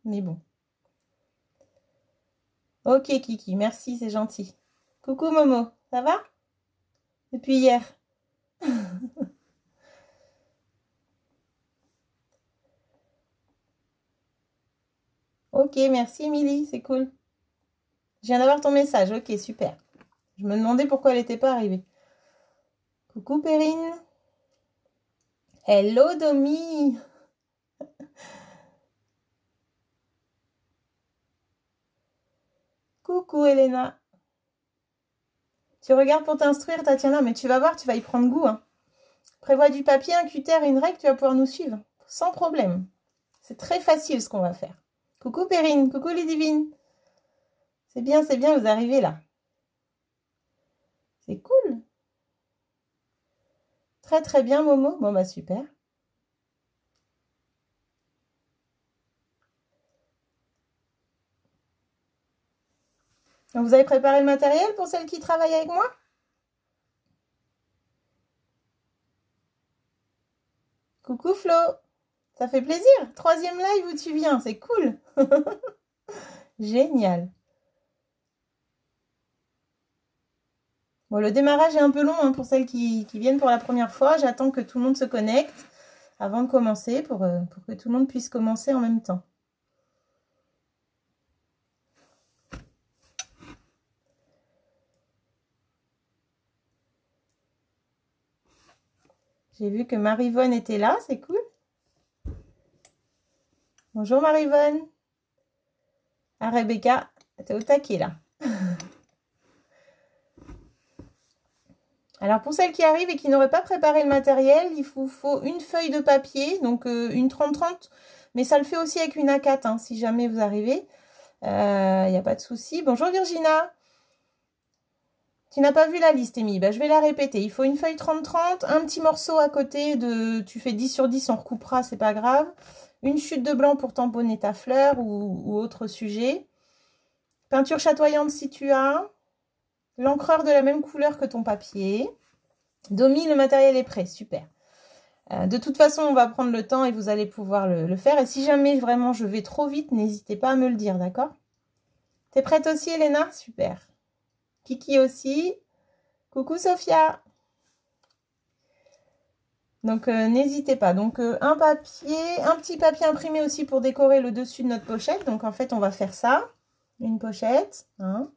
mais bon. Ok, Kiki, merci, c'est gentil. Coucou, Momo, ça va? Depuis hier. Ok, merci, Émilie, c'est cool. Je viens d'avoir ton message, ok, super. Je me demandais pourquoi elle n'était pas arrivée. Coucou, Perrine. Hello, Domi. Coucou, Elena. Tu regardes pour t'instruire, Tatiana, mais tu vas voir, tu vas y prendre goût. Hein. Prévois du papier, un cutter et une règle, tu vas pouvoir nous suivre. Sans problème. C'est très facile ce qu'on va faire. Coucou, Perrine. Coucou, les divines. C'est bien, vous arrivez là. C'est cool. Très, très bien, Momo. Bon, bah, super. Donc, vous avez préparé le matériel pour celles qui travaillent avec moi? Coucou, Flo. Ça fait plaisir. 3e live où tu viens. C'est cool. Génial. Bon, le démarrage est un peu long hein, pour celles qui viennent pour la première fois. J'attends que tout le monde se connecte avant de commencer pour que tout le monde puisse commencer en même temps. J'ai vu que Marivonne était là, c'est cool. Bonjour Marivonne. Ah Rebecca, t'es au taquet là. Alors pour celles qui arrivent et qui n'auraient pas préparé le matériel, il vous faut une feuille de papier, donc une 30-30, mais ça le fait aussi avec une A4 hein, si jamais vous arrivez. Il n'y a pas de souci. Bonjour Virginia. Tu n'as pas vu la liste, Amy. Ben, je vais la répéter. Il faut une feuille 30-30, un petit morceau à côté de... Tu fais 10 sur 10, on recoupera, c'est pas grave. Une chute de blanc pour tamponner ta fleur ou autre sujet. Peinture chatoyante si tu as. L'encreur de la même couleur que ton papier. Domi, le matériel est prêt. Super. De toute façon, on va prendre le temps et vous allez pouvoir le faire. Et si jamais vraiment je vais trop vite, n'hésitez pas à me le dire, d'accord? T'es prête aussi, Elena? Super. Kiki aussi. Coucou, Sophia. Donc, n'hésitez pas. Donc, un petit papier imprimé aussi pour décorer le dessus de notre pochette. Donc, en fait, on va faire ça. Une pochette. Hein.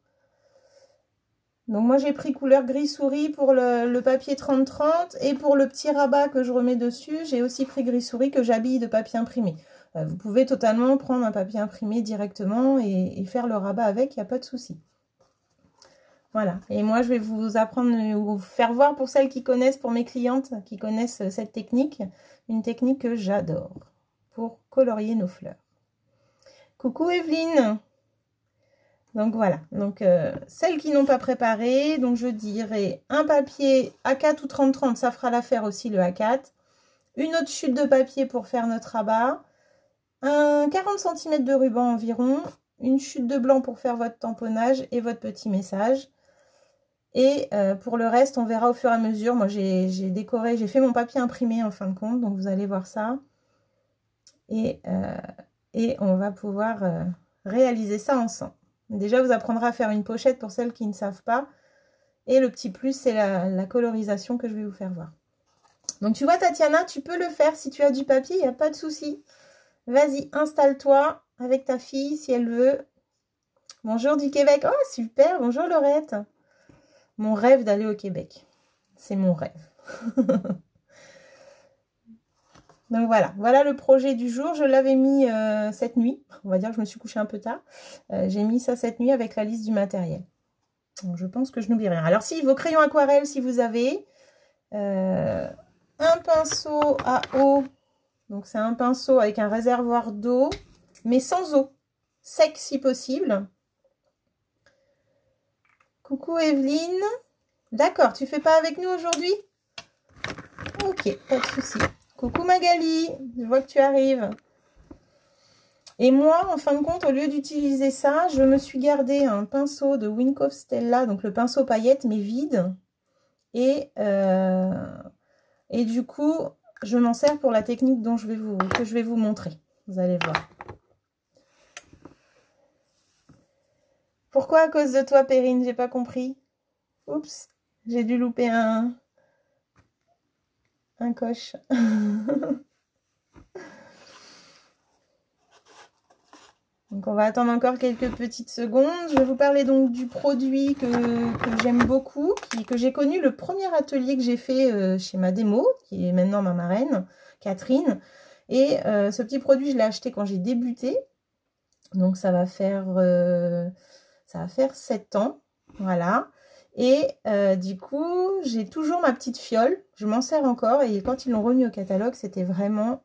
Donc, moi, j'ai pris couleur gris souris pour le papier 30-30. Et pour le petit rabat que je remets dessus, j'ai aussi pris gris souris que j'habille de papier imprimé. Vous pouvez totalement prendre un papier imprimé directement et faire le rabat avec, il n'y a pas de souci. Voilà, et moi je vais vous apprendre, vous faire voir pour celles qui connaissent, pour mes clientes qui connaissent cette technique, une technique que j'adore pour colorier nos fleurs. Coucou Evelyne. Donc voilà, donc celles qui n'ont pas préparé, donc je dirais un papier A4 ou 30-30, ça fera l'affaire aussi le A4. Une autre chute de papier pour faire notre rabat. Un 40 cm de ruban environ. Une chute de blanc pour faire votre tamponnage et votre petit message. Et pour le reste, on verra au fur et à mesure. Moi, j'ai décoré, j'ai fait mon papier imprimé en fin de compte. Donc, vous allez voir ça. Et on va pouvoir réaliser ça ensemble. Déjà, vous apprendrez à faire une pochette pour celles qui ne savent pas. Et le petit plus, c'est la colorisation que je vais vous faire voir. Donc, tu vois, Tatiana, tu peux le faire. Si tu as du papier, il n'y a pas de souci. Vas-y, installe-toi avec ta fille si elle veut. Bonjour du Québec. Oh, super. Bonjour Laurette. Mon rêve d'aller au Québec. C'est mon rêve. Donc voilà le projet du jour. Je l'avais mis cette nuit. On va dire que je me suis couchée un peu tard. J'ai mis ça cette nuit avec la liste du matériel. Donc je pense que je n'oublie rien. Alors si vos crayons aquarelles, si vous avez un pinceau à eau. Donc c'est un pinceau avec un réservoir d'eau, mais sans eau. Sec si possible. Coucou Evelyne. D'accord, tu fais pas avec nous aujourd'hui? Ok, pas de souci. Coucou Magali, je vois que tu arrives. Et moi, en fin de compte, au lieu d'utiliser ça, je me suis gardé un pinceau de Wink of Stella, donc le pinceau paillette, mais vide. Et du coup, je m'en sers pour la technique que je vais vous montrer. Vous allez voir. Pourquoi à cause de toi, Perrine? J'ai pas compris. Oups, j'ai dû louper un coche. Donc on va attendre encore quelques petites secondes. Je vais vous parler donc du produit que j'aime beaucoup, que j'ai connu le premier atelier que j'ai fait chez ma démo, qui est maintenant ma marraine, Catherine. Et ce petit produit, je l'ai acheté quand j'ai débuté. Donc ça va faire 7 ans. Voilà. Et du coup, j'ai toujours ma petite fiole. Je m'en sers encore. Et quand ils l'ont remis au catalogue, c'était vraiment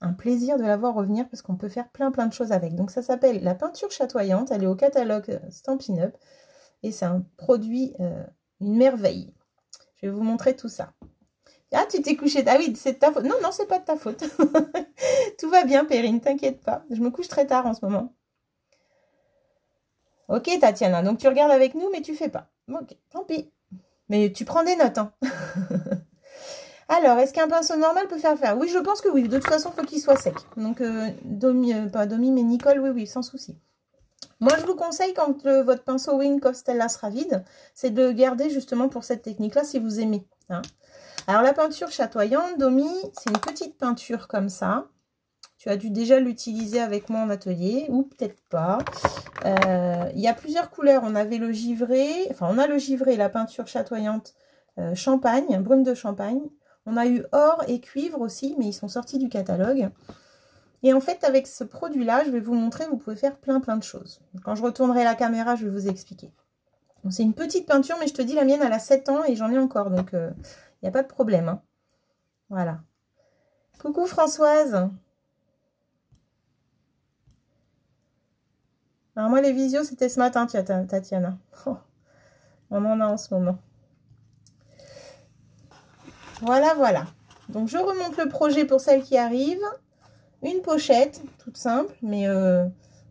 un plaisir de la voir revenir parce qu'on peut faire plein de choses avec. Donc ça s'appelle la peinture chatoyante. Elle est au catalogue Stampin' Up. Et c'est un produit, une merveille. Je vais vous montrer tout ça. Ah, tu t'es couchée. Ah oui, c'est de ta faute. Non, non, c'est pas de ta faute. Tout va bien, Perrine, t'inquiète pas. Je me couche très tard en ce moment. Ok, Tatiana, donc tu regardes avec nous, mais tu fais pas. Ok, tant pis. Mais tu prends des notes, hein. Alors, est-ce qu'un pinceau normal peut faire? Oui, je pense que oui. De toute façon, il faut qu'il soit sec. Donc, pas Domi, mais Nicole, oui, sans souci. Moi, je vous conseille, quand votre pinceau Wing of Stella sera vide, c'est de garder justement pour cette technique-là, si vous aimez. Hein. Alors, la peinture chatoyante, Domi, c'est une petite peinture comme ça. Tu as dû déjà l'utiliser avec moi en atelier, ou peut-être pas. Il y a plusieurs couleurs. On avait le givré, enfin, on a le givré, la peinture chatoyante champagne, brume de champagne. On a eu or et cuivre aussi, mais ils sont sortis du catalogue. Et en fait, avec ce produit-là, je vais vous montrer, vous pouvez faire plein de choses. Quand je retournerai la caméra, je vais vous expliquer. C'est une petite peinture, mais je te dis, la mienne, elle a 7 ans et j'en ai encore, donc il n'y a pas de problème. Hein. Voilà. Coucou Françoise. Alors moi, les visios, c'était ce matin, Tatiana. Oh, on en a en ce moment. Voilà. Donc, je remonte le projet pour celles qui arrivent. Une pochette, toute simple, mais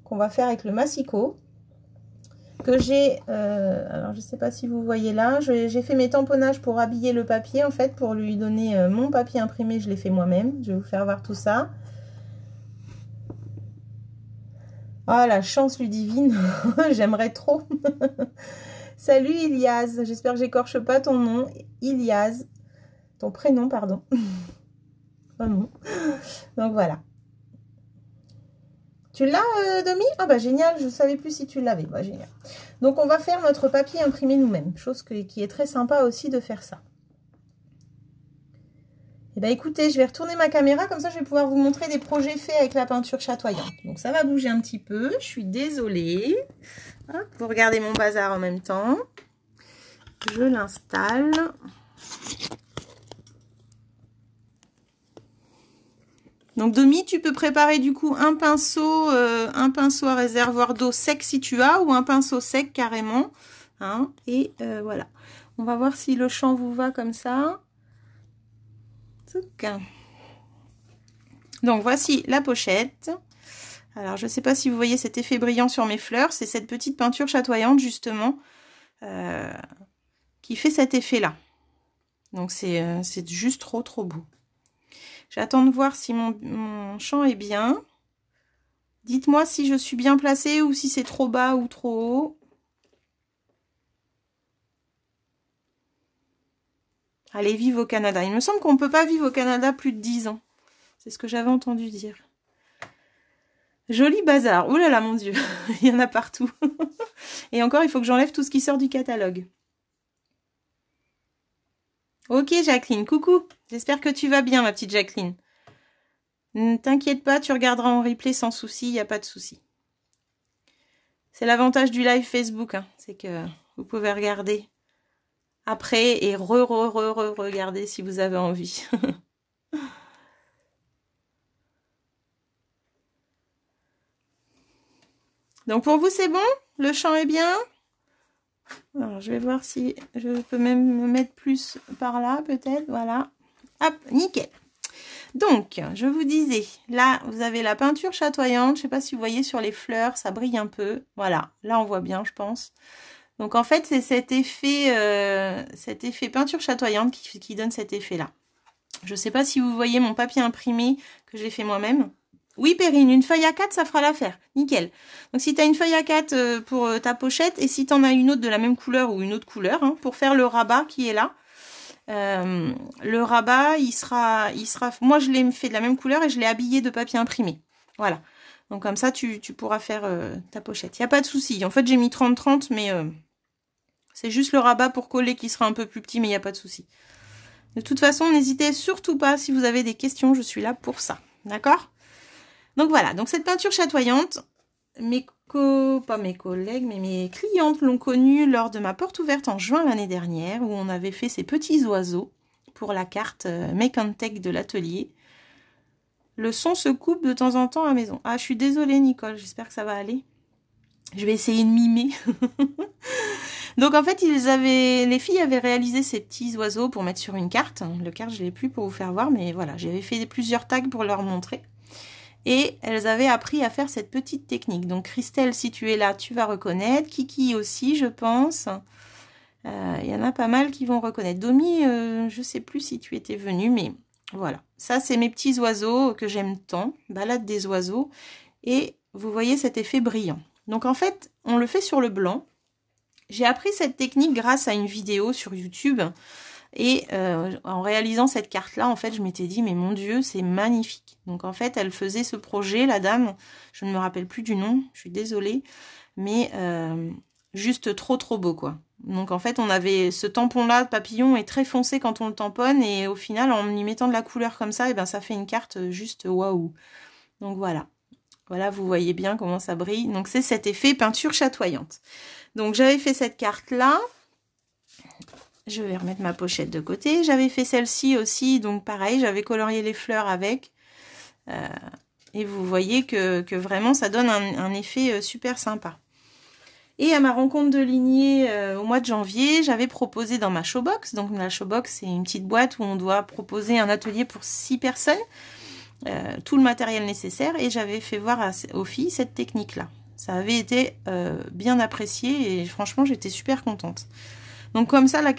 qu'on va faire avec le massicot. Que j'ai... alors, je ne sais pas si vous voyez là. J'ai fait mes tamponnages pour habiller le papier, en fait, pour lui donner mon papier imprimé. Je l'ai fait moi-même. Je vais vous faire voir tout ça. Ah, la chance Ludivine. J'aimerais trop. Salut Ilias. J'espère que j'écorche pas ton nom. Ilias. Ton prénom, pardon. Oh non. Donc voilà. Tu l'as, Domi? Ah bah génial, je ne savais plus si tu l'avais. Bah génial. Donc on va faire notre papier imprimé nous-mêmes. Chose qui est très sympa aussi de faire ça. Et bah écoutez, je vais retourner ma caméra, comme ça je vais pouvoir vous montrer des projets faits avec la peinture chatoyante. Donc ça va bouger un petit peu, je suis désolée. Hop, vous regardez mon bazar en même temps. Je l'installe. Donc Domi, tu peux préparer du coup un pinceau à réservoir d'eau sec si tu as, ou un pinceau sec carrément. Hein, et voilà. On va voir si le champ vous va comme ça. Donc voici la pochette. Alors je ne sais pas si vous voyez cet effet brillant sur mes fleurs. C'est cette petite peinture chatoyante justement qui fait cet effet-là. Donc c'est juste trop beau. J'attends de voir si mon champ est bien. Dites-moi si je suis bien placée ou si c'est trop bas ou trop haut. Allez, vive au Canada. Il me semble qu'on ne peut pas vivre au Canada plus de 10 ans. C'est ce que j'avais entendu dire. Joli bazar. Ouh là là, mon Dieu. Il y en a partout. Et encore, il faut que j'enlève tout ce qui sort du catalogue. Ok, Jacqueline. Coucou. J'espère que tu vas bien, ma petite Jacqueline. Ne t'inquiète pas, tu regarderas en replay sans souci. Il n'y a pas de souci. C'est l'avantage du live Facebook. Hein, c'est que vous pouvez regarder après et regarder si vous avez envie. Donc pour vous, c'est bon? Le champ est bien? Alors, je vais voir si je peux même me mettre plus par là, peut-être. Voilà. Hop, nickel. Donc, je vous disais, là, vous avez la peinture chatoyante. Je ne sais pas si vous voyez sur les fleurs, ça brille un peu. Voilà, là, on voit bien, je pense. Donc, en fait, c'est cet effet peinture chatoyante qui donne cet effet-là. Je ne sais pas si vous voyez mon papier imprimé que j'ai fait moi-même. Oui, Perrine, une feuille A4, ça fera l'affaire. Nickel. Donc, si tu as une feuille A4 pour ta pochette, et si tu en as une autre de la même couleur ou une autre couleur, hein, pour faire le rabat qui est là, le rabat, il sera... Moi, je l'ai fait de la même couleur et je l'ai habillé de papier imprimé. Voilà. Donc, comme ça, tu pourras faire ta pochette. Il n'y a pas de souci. En fait, j'ai mis 30-30, mais c'est juste le rabat pour coller qui sera un peu plus petit, mais il n'y a pas de souci. De toute façon, n'hésitez surtout pas si vous avez des questions, je suis là pour ça. D'accord ? Donc voilà, donc cette peinture chatoyante, pas mes collègues, mais mes clientes l'ont connue lors de ma porte ouverte en juin l'année dernière, où on avait fait ces petits oiseaux pour la carte Make and Take de l'atelier. Le son se coupe de temps en temps à la maison. Ah, je suis désolée Nicole, j'espère que ça va aller. Je vais essayer de mimer. Donc en fait, les filles avaient réalisé ces petits oiseaux pour mettre sur une carte. Le carte, je ne l'ai plus pour vous faire voir, mais voilà, j'avais fait plusieurs tags pour leur montrer. Et elles avaient appris à faire cette petite technique. Donc Christelle, si tu es là, tu vas reconnaître. Kiki aussi, je pense. Y en a pas mal qui vont reconnaître. Domi, je sais plus si tu étais venue, mais voilà. Ça, c'est mes petits oiseaux que j'aime tant. Balade des oiseaux. Et vous voyez cet effet brillant. Donc en fait, on le fait sur le blanc. J'ai appris cette technique grâce à une vidéo sur YouTube. Et en réalisant cette carte-là, en fait, je m'étais dit, mais mon Dieu, c'est magnifique. Donc, en fait, elle faisait ce projet, la dame, je ne me rappelle plus du nom, je suis désolée, mais juste trop, trop beau, quoi. Donc, en fait, on avait ce tampon-là, papillon, est très foncé quand on le tamponne, et au final, en y mettant de la couleur comme ça, et ben, ça fait une carte juste waouh. Donc, voilà. Voilà, vous voyez bien comment ça brille. Donc, c'est cet effet peinture chatoyante. Donc, j'avais fait cette carte-là. Je vais remettre ma pochette de côté. J'avais fait celle-ci aussi, donc pareil, j'avais colorié les fleurs avec. Et vous voyez que vraiment, ça donne un effet super sympa. Et à ma rencontre de lignée au mois de janvier, j'avais proposé dans ma showbox. Donc la showbox, c'est une petite boîte où on doit proposer un atelier pour 6 personnes. Tout le matériel nécessaire. Et j'avais fait voir aux filles cette technique-là. Ça avait été bien apprécié et franchement, j'étais super contente. Donc comme ça, la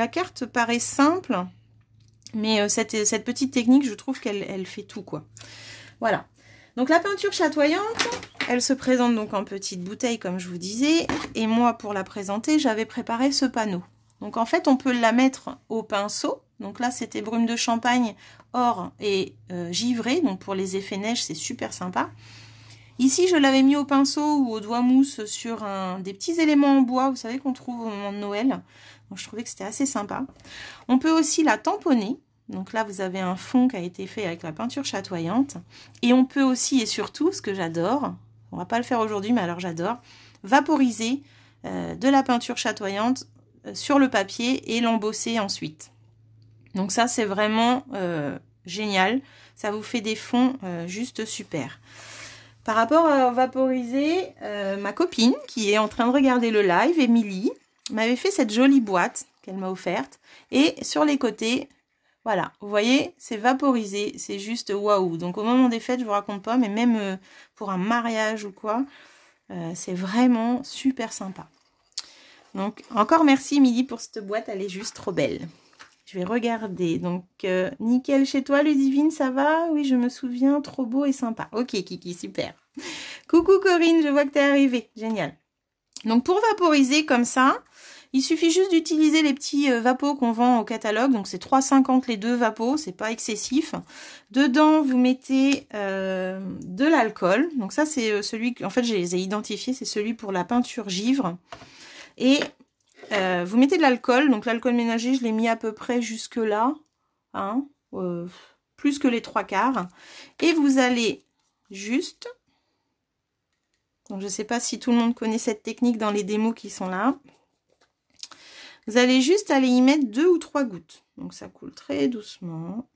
carte paraît simple, mais cette petite technique, je trouve qu'elle fait tout, quoi. Voilà. Donc la peinture chatoyante, elle se présente donc en petite bouteille, comme je vous disais. Et moi, pour la présenter, j'avais préparé ce panneau. Donc en fait, on peut la mettre au pinceau. Donc là, c'était brume de champagne, or et givré. Donc pour les effets neige, c'est super sympa. Ici, je l'avais mis au pinceau ou au doigt mousse sur des petits éléments en bois, vous savez, qu'on trouve au moment de Noël. Donc, je trouvais que c'était assez sympa. On peut aussi la tamponner. Donc là, vous avez un fond qui a été fait avec la peinture chatoyante. Et on peut aussi, et surtout, ce que j'adore, on va pas le faire aujourd'hui, mais alors j'adore, vaporiser de la peinture chatoyante sur le papier et l'embosser ensuite. Donc ça, c'est vraiment génial. Ça vous fait des fonds juste super. Par rapport à vaporiser, ma copine qui est en train de regarder le live, Émilie, m'avait fait cette jolie boîte qu'elle m'a offerte. Et sur les côtés, voilà, vous voyez, c'est vaporisé, c'est juste waouh. Donc au moment des fêtes, je vous raconte pas, mais même pour un mariage ou quoi, c'est vraiment super sympa. Donc encore merci Émilie pour cette boîte, elle est juste trop belle. Je vais regarder. Donc, nickel chez toi, Ludivine, ça va? Oui, je me souviens, trop beau et sympa. Ok, Kiki, super. Coucou Corinne, je vois que t'es arrivée. Génial. Donc, pour vaporiser comme ça, il suffit juste d'utiliser les petits vapos qu'on vend au catalogue. Donc, c'est 3,50 les deux vapos, c'est pas excessif. Dedans, vous mettez de l'alcool. Donc, ça, c'est celui que, en fait, je les ai identifiés. C'est celui pour la peinture givre. Et vous mettez de l'alcool, donc l'alcool ménager, je l'ai mis à peu près jusque là, hein, plus que les 3/4. Et vous allez juste, donc je ne sais pas si tout le monde connaît cette technique dans les démos qui sont là, vous allez juste aller y mettre 2 ou 3 gouttes. Donc ça coule très doucement.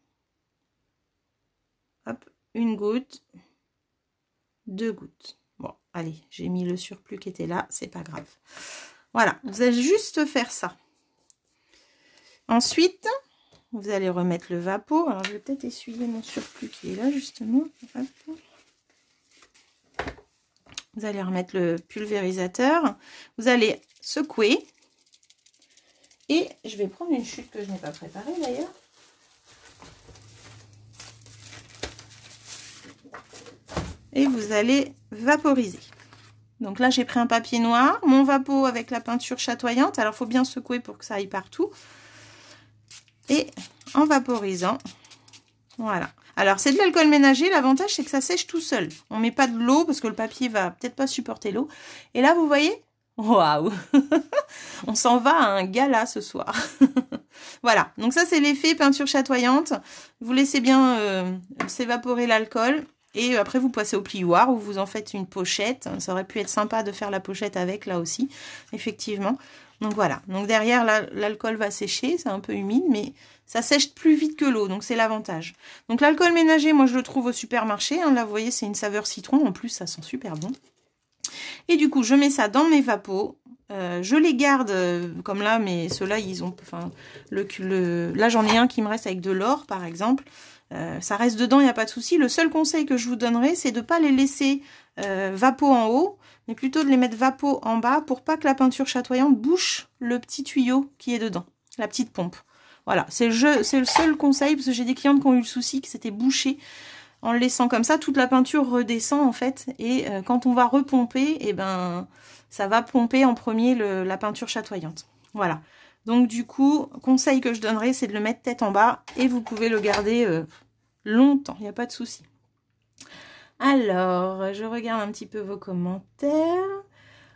Hop, une goutte, 2 gouttes. Bon, allez, j'ai mis le surplus qui était là, c'est pas grave. Voilà, vous allez juste faire ça. Ensuite, vous allez remettre le vapeau. Alors, je vais peut-être essuyer mon surplus qui est là, justement. Vous allez remettre le pulvérisateur. Vous allez secouer. Et je vais prendre une chute que je n'ai pas préparée, d'ailleurs. et vous allez vaporiser. Donc là, j'ai pris un papier noir, mon vapeau avec la peinture chatoyante. Alors, il faut bien secouer pour que ça aille partout. Et en vaporisant, voilà. Alors, c'est de l'alcool ménager. L'avantage, c'est que ça sèche tout seul. On ne met pas de l'eau parce que le papier va peut-être pas supporter l'eau. Et là, vous voyez, waouh. On s'en va à un gala ce soir. Voilà. Donc ça, c'est l'effet peinture chatoyante. Vous laissez bien s'évaporer l'alcool. Et après, vous passez au plioir ou vous en faites une pochette. Ça aurait pu être sympa de faire la pochette avec, là aussi, effectivement. Donc voilà. Donc derrière, l'alcool va sécher. C'est un peu humide, mais ça sèche plus vite que l'eau. Donc c'est l'avantage. Donc l'alcool ménager, moi, je le trouve au supermarché. Hein. Là, vous voyez, c'est une saveur citron. En plus, ça sent super bon. Et du coup, je mets ça dans mes vapos. Je les garde comme là, mais ceux-là, ils ont... Enfin, là, j'en ai un qui me reste avec de l'or, par exemple. Ça reste dedans, il n'y a pas de souci. Le seul conseil que je vous donnerai, c'est de ne pas les laisser vapo en haut, mais plutôt de les mettre vapo en bas pour pas que la peinture chatoyante bouche le petit tuyau qui est dedans, la petite pompe. Voilà, c'est le seul conseil, parce que j'ai des clientes qui ont eu le souci que c'était bouché. En le laissant comme ça, toute la peinture redescend en fait, et quand on va repomper, eh ben, ça va pomper en premier la peinture chatoyante. Voilà. Donc du coup, conseil que je donnerais, c'est de le mettre tête en bas et vous pouvez le garder longtemps, il n'y a pas de souci. Alors, je regarde un petit peu vos commentaires.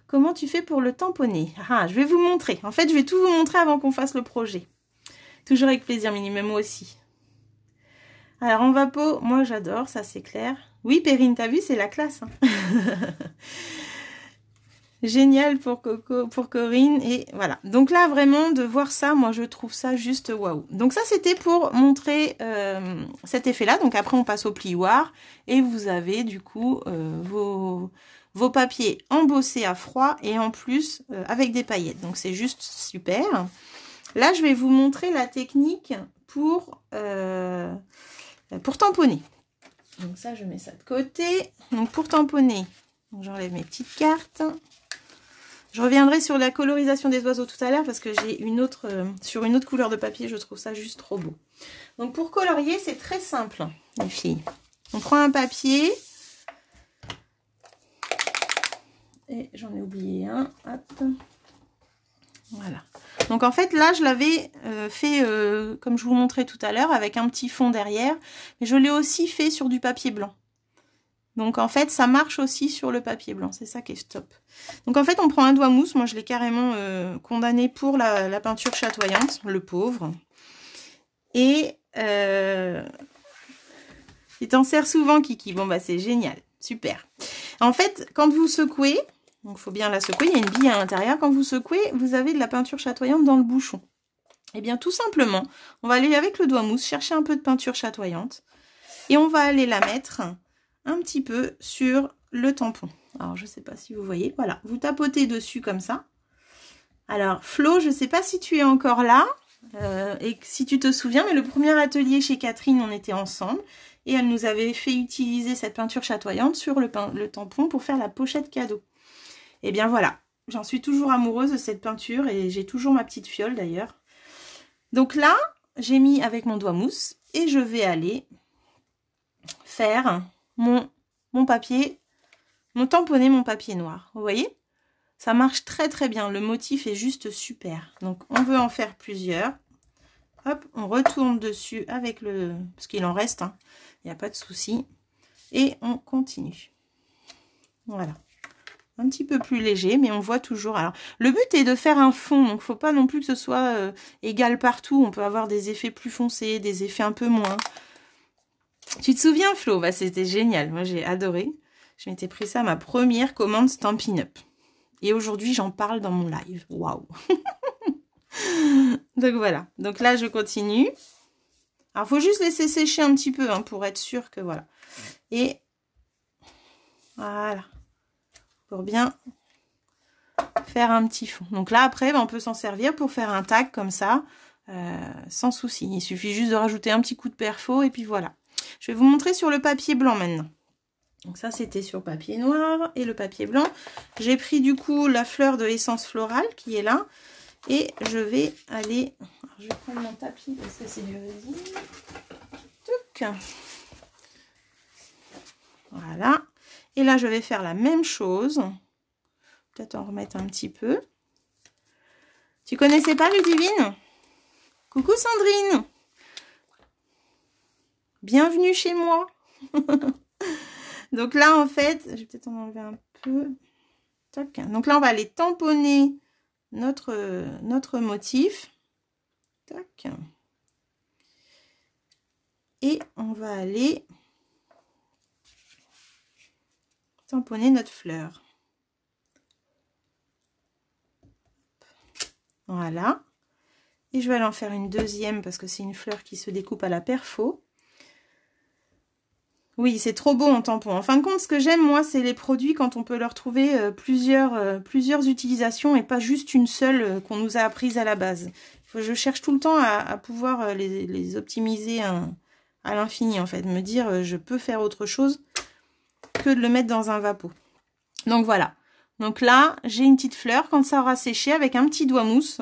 Comment tu fais pour le tamponner? Ah, je vais vous montrer. En fait, je vais tout vous montrer avant qu'on fasse le projet. Toujours avec plaisir, Mini, mais moi aussi. Alors, en vapo, moi j'adore, ça c'est clair. Oui, Perrine, t'as vu, c'est la classe. Hein. Génial pour Coco, pour Corinne, et voilà. Donc là, vraiment, de voir ça, moi, je trouve ça juste waouh. Donc ça, c'était pour montrer cet effet-là. Donc après, on passe au plioir, et vous avez, du coup, vos papiers embossés à froid, et en plus, avec des paillettes. Donc c'est juste super. Là, je vais vous montrer la technique pour tamponner. Donc ça, je mets ça de côté. Donc pour tamponner, j'enlève mes petites cartes. Je reviendrai sur la colorisation des oiseaux tout à l'heure parce que j'ai une autre, sur une autre couleur de papier, je trouve ça juste trop beau. Donc pour colorier, c'est très simple, les filles. On prend un papier. Et j'en ai oublié un. Hop. Voilà. Donc en fait, là, je l'avais fait, comme je vous montrais tout à l'heure, avec un petit fond derrière. Mais je l'ai aussi fait sur du papier blanc. Donc en fait, ça marche aussi sur le papier blanc. C'est ça qui est top. Donc en fait, on prend un doigt mousse. Moi, je l'ai carrément condamné pour la peinture chatoyante, le pauvre. Et il t'en sert souvent, Kiki. Bon, bah c'est génial. Super. En fait, quand vous secouez, donc il faut bien la secouer, il y a une bille à l'intérieur. Quand vous secouez, vous avez de la peinture chatoyante dans le bouchon. Et bien tout simplement, on va aller avec le doigt mousse, chercher un peu de peinture chatoyante. Et on va aller la mettre un petit peu sur le tampon. Alors, je ne sais pas si vous voyez. Voilà, vous tapotez dessus comme ça. Alors, Flo, je ne sais pas si tu es encore là et si tu te souviens, mais le premier atelier chez Catherine, on était ensemble. Et elle nous avait fait utiliser cette peinture chatoyante sur le tampon pour faire la pochette cadeau. Et bien voilà, j'en suis toujours amoureuse de cette peinture et j'ai toujours ma petite fiole d'ailleurs. Donc là, j'ai mis avec mon doigt mousse et je vais aller faire mon papier, tamponner mon papier noir. Vous voyez? Ça marche très très bien. Le motif est juste super. Donc on veut en faire plusieurs. Hop, on retourne dessus avec le... Parce qu'il en reste, hein. Il n'y a pas de souci. Et on continue. Voilà. Un petit peu plus léger, mais on voit toujours. Alors, le but est de faire un fond. Donc, il ne faut pas non plus que ce soit égal partout. On peut avoir des effets plus foncés, des effets un peu moins. Tu te souviens, Flo? Bah, c'était génial. Moi, j'ai adoré. Je m'étais pris ça à ma première commande Stampin' Up. Et aujourd'hui, j'en parle dans mon live. Waouh! Donc, voilà. Donc là, je continue. Alors, il faut juste laisser sécher un petit peu hein, pour être sûr que voilà. Et voilà. Pour bien faire un petit fond. Donc là, après, on peut s'en servir pour faire un tag comme ça, sans souci. Il suffit juste de rajouter un petit coup de perfo et puis voilà. Je vais vous montrer sur le papier blanc maintenant. Donc ça, c'était sur papier noir et le papier blanc. J'ai pris du coup la fleur de Essence Florale qui est là. Et je vais aller... Alors, je vais prendre mon tapis parce que c'est du résine. Voilà. Et là, je vais faire la même chose. Peut-être en remettre un petit peu. Tu connaissais pas Ludivine? Coucou Sandrine! Bienvenue chez moi! Donc là, en fait, je vais peut-être en enlever un peu. Tac. Donc là, on va aller tamponner notre motif. Tac. Et on va aller tamponner notre fleur. Voilà. Et je vais aller en faire une deuxième parce que c'est une fleur qui se découpe à la perfo. Oui, c'est trop beau en tampon. En fin de compte, ce que j'aime, moi, c'est les produits quand on peut leur trouver plusieurs utilisations et pas juste une seule qu'on nous a apprise à la base. Je cherche tout le temps à pouvoir les optimiser à l'infini, en fait. Me dire, je peux faire autre chose que de le mettre dans un vapeau. Donc voilà. Donc là, j'ai une petite fleur. Quand ça aura séché, avec un petit doigt mousse,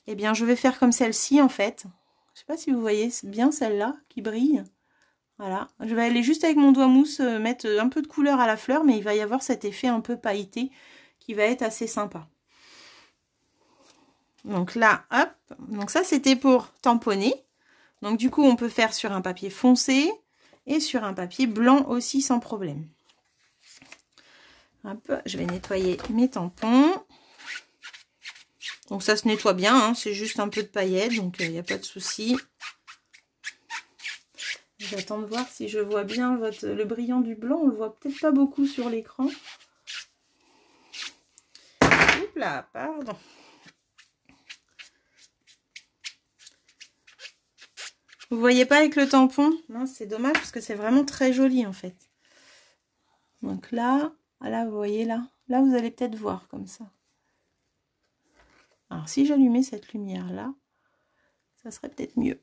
eh bien, je vais faire comme celle-ci, en fait. Je sais pas si vous voyez, c'est bien celle-là qui brille. Voilà, je vais aller juste avec mon doigt mousse mettre un peu de couleur à la fleur, mais il va y avoir cet effet un peu pailleté qui va être assez sympa. Donc là, hop, donc ça c'était pour tamponner. Donc du coup, on peut faire sur un papier foncé et sur un papier blanc aussi sans problème. Hop, je vais nettoyer mes tampons. Donc ça se nettoie bien, hein, c'est juste un peu de paillettes, donc il n'y a pas de souci. J'attends de voir si je vois bien le brillant du blanc. On le voit peut-être pas beaucoup sur l'écran. Oups là, pardon. Vous voyez pas avec le tampon? Non, c'est dommage parce que c'est vraiment très joli en fait. Donc là, vous voyez là. Là, vous allez peut-être voir comme ça. Alors si j'allumais cette lumière là, ça serait peut-être mieux.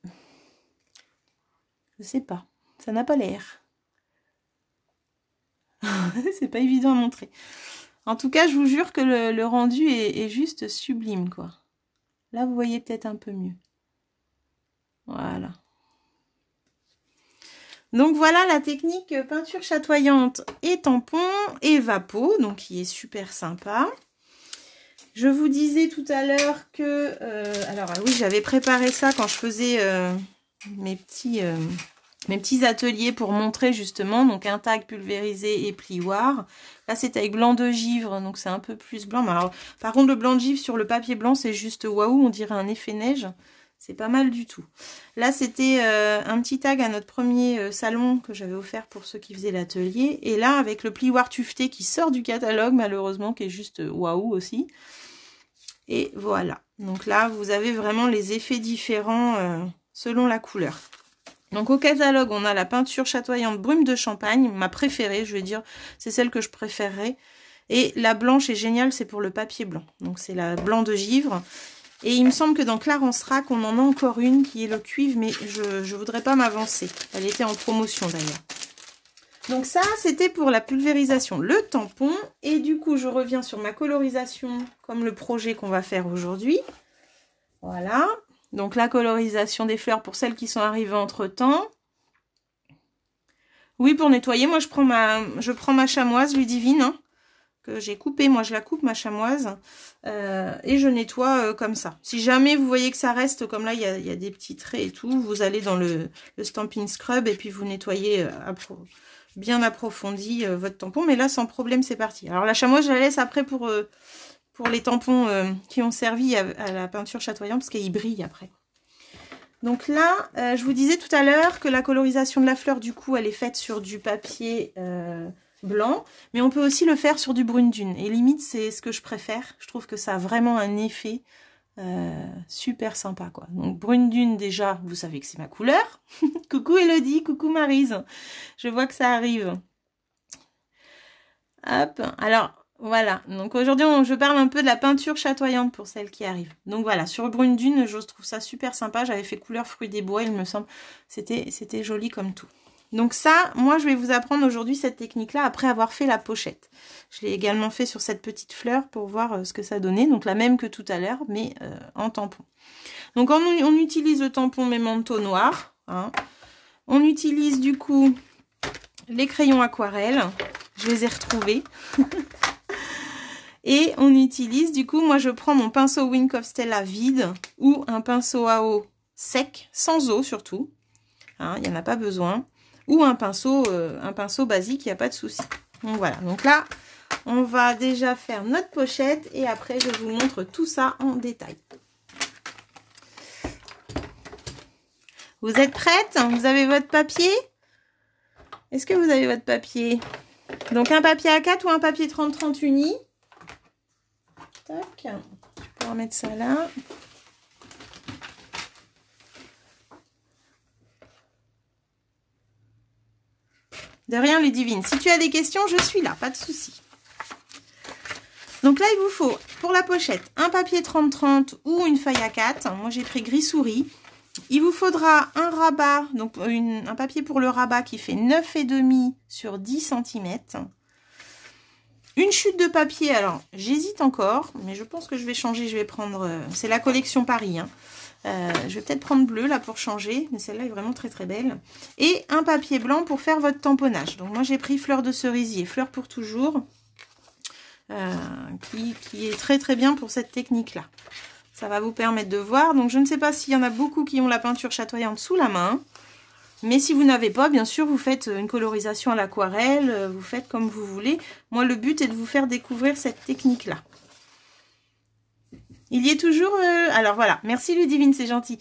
Je sais pas, ça n'a pas l'air. C'est pas évident à montrer. En tout cas, je vous jure que le rendu est juste sublime, quoi. Là, vous voyez peut-être un peu mieux. Voilà. Donc voilà la technique peinture chatoyante et tampon et vapeau, donc qui est super sympa. Je vous disais tout à l'heure que... alors oui, j'avais préparé ça quand je faisais mes petits ateliers pour montrer justement, donc un tag pulvérisé et plioir. Là c'est avec blanc de givre, donc c'est un peu plus blanc. Mais alors, par contre le blanc de givre sur le papier blanc c'est juste waouh, on dirait un effet neige. C'est pas mal du tout. Là c'était un petit tag à notre premier salon que j'avais offert pour ceux qui faisaient l'atelier. Et là avec le plioir tufté qui sort du catalogue malheureusement, qui est juste waouh aussi. Et voilà. Donc là vous avez vraiment les effets différents selon la couleur. Donc au catalogue, on a la peinture chatoyante brume de champagne, ma préférée, je vais dire, c'est celle que je préférerais. Et la blanche est géniale, c'est pour le papier blanc. Donc c'est la blanc de givre. Et il me semble que dans Clarence Rack, on en a encore une qui est le cuivre, mais je ne voudrais pas m'avancer. Elle était en promotion d'ailleurs. Donc ça, c'était pour la pulvérisation, le tampon. Et du coup, je reviens sur ma colorisation, comme le projet qu'on va faire aujourd'hui. Voilà. Donc la colorisation des fleurs pour celles qui sont arrivées entre temps. Oui, pour nettoyer, moi je prends ma chamoise Ludivine, hein, que j'ai coupée. Moi je la coupe ma chamoise et je nettoie comme ça. Si jamais vous voyez que ça reste comme là, il y a des petits traits et tout, vous allez dans le Stampin' Scrub et puis vous nettoyez bien approfondi votre tampon. Mais là sans problème c'est parti. Alors la chamoise je la laisse après pour les tampons qui ont servi à la peinture chatoyante parce qu'il brille après. Donc là, je vous disais tout à l'heure que la colorisation de la fleur, du coup, elle est faite sur du papier blanc, mais on peut aussi le faire sur du brune dune. Et limite, c'est ce que je préfère. Je trouve que ça a vraiment un effet super sympa, quoi. Donc brune dune, déjà, vous savez que c'est ma couleur. Coucou Elodie, coucou Maryse. Je vois que ça arrive. Hop, alors... Voilà, donc aujourd'hui je parle un peu de la peinture chatoyante pour celles qui arrivent. Donc voilà, sur brune dune, je trouve ça super sympa. J'avais fait couleur fruits des bois, il me semble. C'était joli comme tout. Donc ça, moi je vais vous apprendre aujourd'hui cette technique-là après avoir fait la pochette. Je l'ai également fait sur cette petite fleur pour voir ce que ça donnait. Donc la même que tout à l'heure, mais en tampon. Donc on utilise le tampon Memento noir. Hein. On utilise du coup les crayons aquarelle. Je les ai retrouvés. Et on utilise, du coup, moi je prends mon pinceau Wink of Stella vide ou un pinceau à eau sec, sans eau surtout. Hein, il n'y en a pas besoin. Ou un pinceau basique, il n'y a pas de souci. Donc voilà, donc là, on va déjà faire notre pochette et après je vous montre tout ça en détail. Vous êtes prêtes? Vous avez votre papier? Est-ce que vous avez votre papier? Donc un papier A4 ou un papier 30-30 uni. Tac, je peux remettre ça là. De rien, Ludivine. Si tu as des questions, je suis là, pas de souci. Donc là, il vous faut, pour la pochette, un papier 30-30 ou une feuille A4. Moi, j'ai pris gris souris. Il vous faudra un rabat, donc un papier pour le rabat qui fait 9,5 sur 10 cm. Une chute de papier, alors j'hésite encore, mais je pense que je vais changer, je vais prendre, c'est la collection Paris. Hein. Je vais peut-être prendre bleu là pour changer, mais celle-là est vraiment très très belle. Et un papier blanc pour faire votre tamponnage. Donc moi j'ai pris fleur de cerisier, fleur pour toujours, qui est très très bien pour cette technique-là. Ça va vous permettre de voir. Donc, je ne sais pas s'il y en a beaucoup qui ont la peinture chatoyante sous la main. Mais si vous n'avez pas, bien sûr, vous faites une colorisation à l'aquarelle. Vous faites comme vous voulez. Moi, le but est de vous faire découvrir cette technique-là. Il y est toujours... Alors, voilà. Merci, Ludivine, c'est gentil.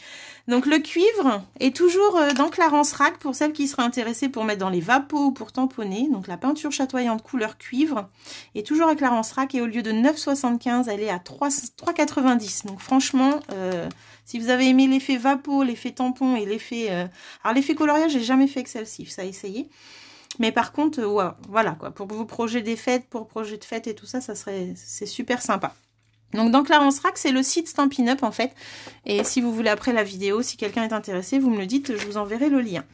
Donc, le cuivre est toujours dans Clarence Rack pour celles qui seraient intéressées pour mettre dans les vapos ou pour tamponner. Donc, la peinture chatoyante couleur cuivre est toujours à Clarence Rack et au lieu de 9,75, elle est à 3,90. Donc, franchement, si vous avez aimé l'effet vapo, l'effet tampon et l'effet... Alors, l'effet coloriage, j'ai jamais fait avec celle-ci, ça a essayé. Mais par contre, ouais, voilà, quoi. Pour vos projets des fêtes, pour projets de fêtes et tout ça, c'est super sympa. Donc dans Clarence Rack, c'est le site Stampin' Up en fait. Et si vous voulez après la vidéo, si quelqu'un est intéressé, vous me le dites, je vous enverrai le lien.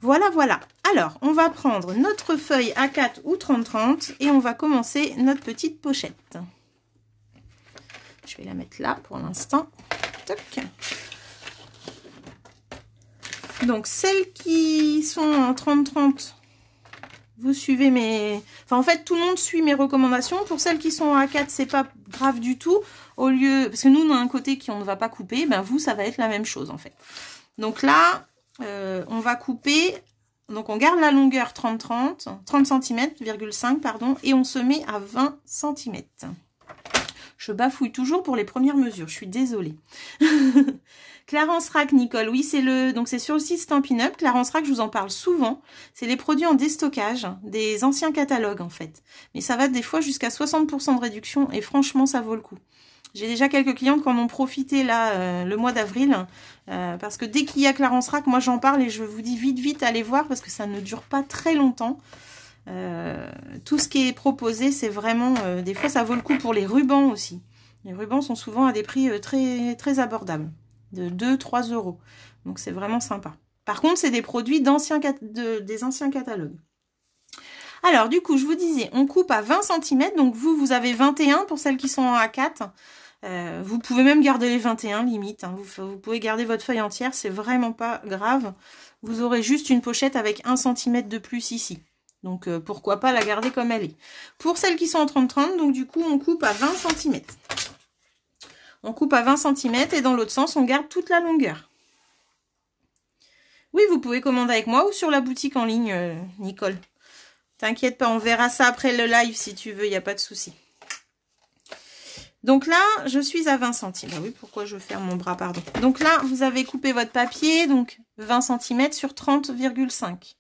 Voilà, voilà. Alors, on va prendre notre feuille A4 ou 30-30 et on va commencer notre petite pochette. Je vais la mettre là pour l'instant. Toc. Donc celles qui sont en 30-30, vous suivez mes... Enfin, en fait, tout le monde suit mes recommandations. Pour celles qui sont en A4, c'est pas grave du tout. Au lieu... Parce que nous, on a un côté qu'on ne va pas couper. Ben, vous, ça va être la même chose, en fait. Donc là, on va couper... Donc, on garde la longueur 30 cm, pardon. Et on se met à 20 cm. Je bafouille toujours pour les premières mesures. Je suis désolée. Clarence Rack, Nicole, oui, c'est sur le site Stampin' Up. Clarence Rack, je vous en parle souvent. C'est les produits en déstockage, des anciens catalogues en fait. Mais ça va des fois jusqu'à 60% de réduction et franchement, ça vaut le coup. J'ai déjà quelques clientes qui en ont profité là le mois d'avril parce que dès qu'il y a Clarence Rack, moi j'en parle et je vous dis vite, allez voir parce que ça ne dure pas très longtemps. Tout ce qui est proposé, c'est vraiment... des fois, ça vaut le coup pour les rubans aussi. Les rubans sont souvent à des prix très, très abordables. De 2-3 €. Donc c'est vraiment sympa. Par contre, c'est des produits des anciens catalogues. Alors, du coup, je vous disais, on coupe à 20 cm. Donc vous avez 21 pour celles qui sont en A4. Vous pouvez même garder les 21 limite. Hein. Vous pouvez garder votre feuille entière, c'est vraiment pas grave. Vous aurez juste une pochette avec 1 cm de plus ici. Donc pourquoi pas la garder comme elle est. Pour celles qui sont en 30-30, donc du coup, on coupe à 20 cm. On coupe à 20 cm et dans l'autre sens, on garde toute la longueur. Oui, vous pouvez commander avec moi ou sur la boutique en ligne, Nicole. T'inquiète pas, on verra ça après le live si tu veux, il n'y a pas de souci. Donc là, je suis à 20 cm. Ah oui, pourquoi je ferme mon bras, pardon. Donc là, vous avez coupé votre papier, donc 20 cm sur 30,5.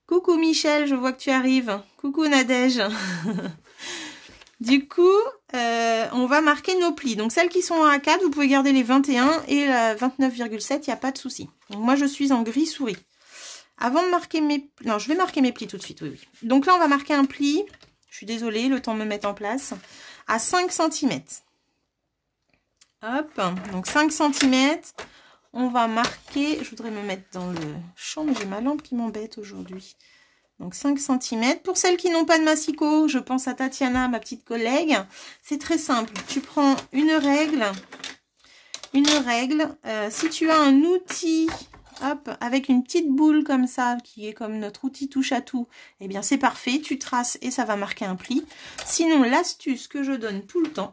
Coucou Michel, je vois que tu arrives. Coucou Nadège. Du coup, on va marquer nos plis. Donc, celles qui sont en A4, vous pouvez garder les 21 et la 29,7, il n'y a pas de souci. Donc, moi, je suis en gris souris. Avant de marquer mes... Non, je vais marquer mes plis tout de suite, oui. Donc là, on va marquer un pli. Je suis désolée, le temps de me mettre en place. À 5 cm. Hop, donc 5 cm. On va marquer... Je voudrais me mettre dans le champ, mais j'ai ma lampe qui m'embête aujourd'hui. Donc 5 cm. Pour celles qui n'ont pas de massicot, je pense à Tatiana, ma petite collègue. C'est très simple. Tu prends une règle. Si tu as un outil hop, avec une petite boule comme ça, qui est comme notre outil touche à tout, eh bien c'est parfait, tu traces et ça va marquer un pli. Sinon, l'astuce que je donne tout le temps,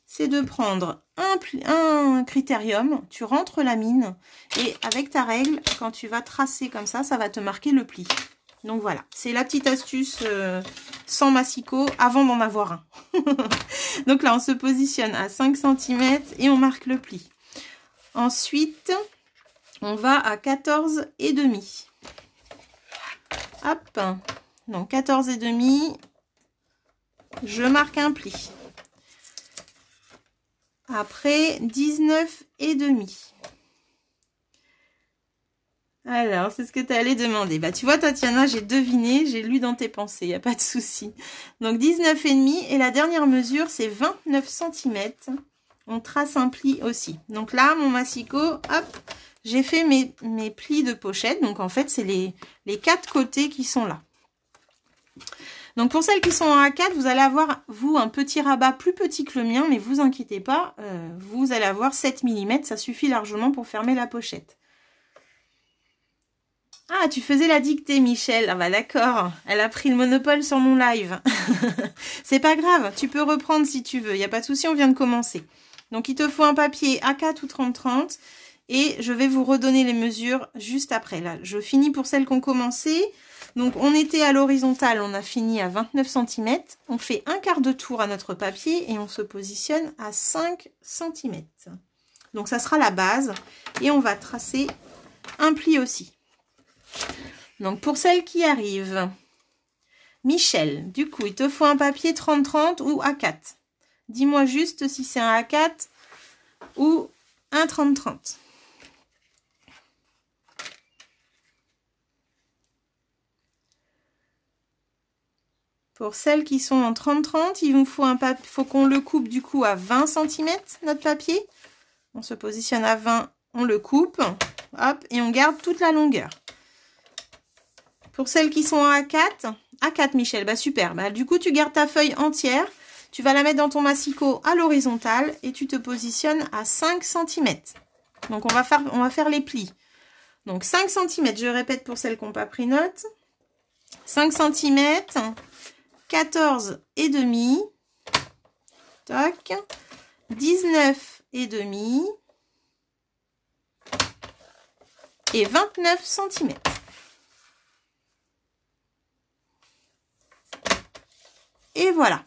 c'est de prendre un critérium, tu rentres la mine, et avec ta règle, quand tu vas tracer comme ça, ça va te marquer le pli. Donc voilà, c'est la petite astuce sans massicot avant d'en avoir un. Donc là, on se positionne à 5 cm et on marque le pli. Ensuite, on va à 14,5. Hop, donc 14,5, je marque un pli. Après, 19,5. Alors, c'est ce que tu allais demander. Bah, tu vois, Tatiana, j'ai deviné, j'ai lu dans tes pensées, il n'y a pas de souci. Donc, 19,5 et la dernière mesure, c'est 29 cm. On trace un pli aussi. Donc là, mon massicot, hop, j'ai fait mes plis de pochette. Donc, en fait, c'est les 4 côtés qui sont là. Donc, pour celles qui sont en A4, vous allez avoir, vous, un petit rabat plus petit que le mien, mais vous inquiétez pas, vous allez avoir 7 mm, ça suffit largement pour fermer la pochette. Ah, tu faisais la dictée, Michel. Ah bah d'accord, elle a pris le monopole sur mon live. C'est pas grave, tu peux reprendre si tu veux, il n'y a pas de souci, on vient de commencer. Donc, il te faut un papier A4 ou 30-30 et je vais vous redonner les mesures juste après. Là, je finis pour celles qui ont commencé. Donc, on était à l'horizontale, on a fini à 29 cm. On fait un quart de tour à notre papier et on se positionne à 5 cm. Donc, ça sera la base et on va tracer un pli aussi. Donc, pour celles qui arrivent, Michel, du coup, il te faut un papier 30-30 ou A4. Dis-moi juste si c'est un A4 ou un 30-30. Pour celles qui sont en 30-30, il vous faut un papier, faut qu'on le coupe du coup à 20 cm, notre papier. On se positionne à 20, on le coupe, hop, et on garde toute la longueur. Pour celles qui sont en A4, A4 Michel, bah super. Bah, du coup, tu gardes ta feuille entière, tu vas la mettre dans ton massicot à l'horizontale et tu te positionnes à 5 cm. Donc, on va faire les plis. Donc, 5 cm, je répète pour celles qui n'ont pas pris note. 5 cm, 14,5, toc, 19,5 et 29 cm. Et voilà.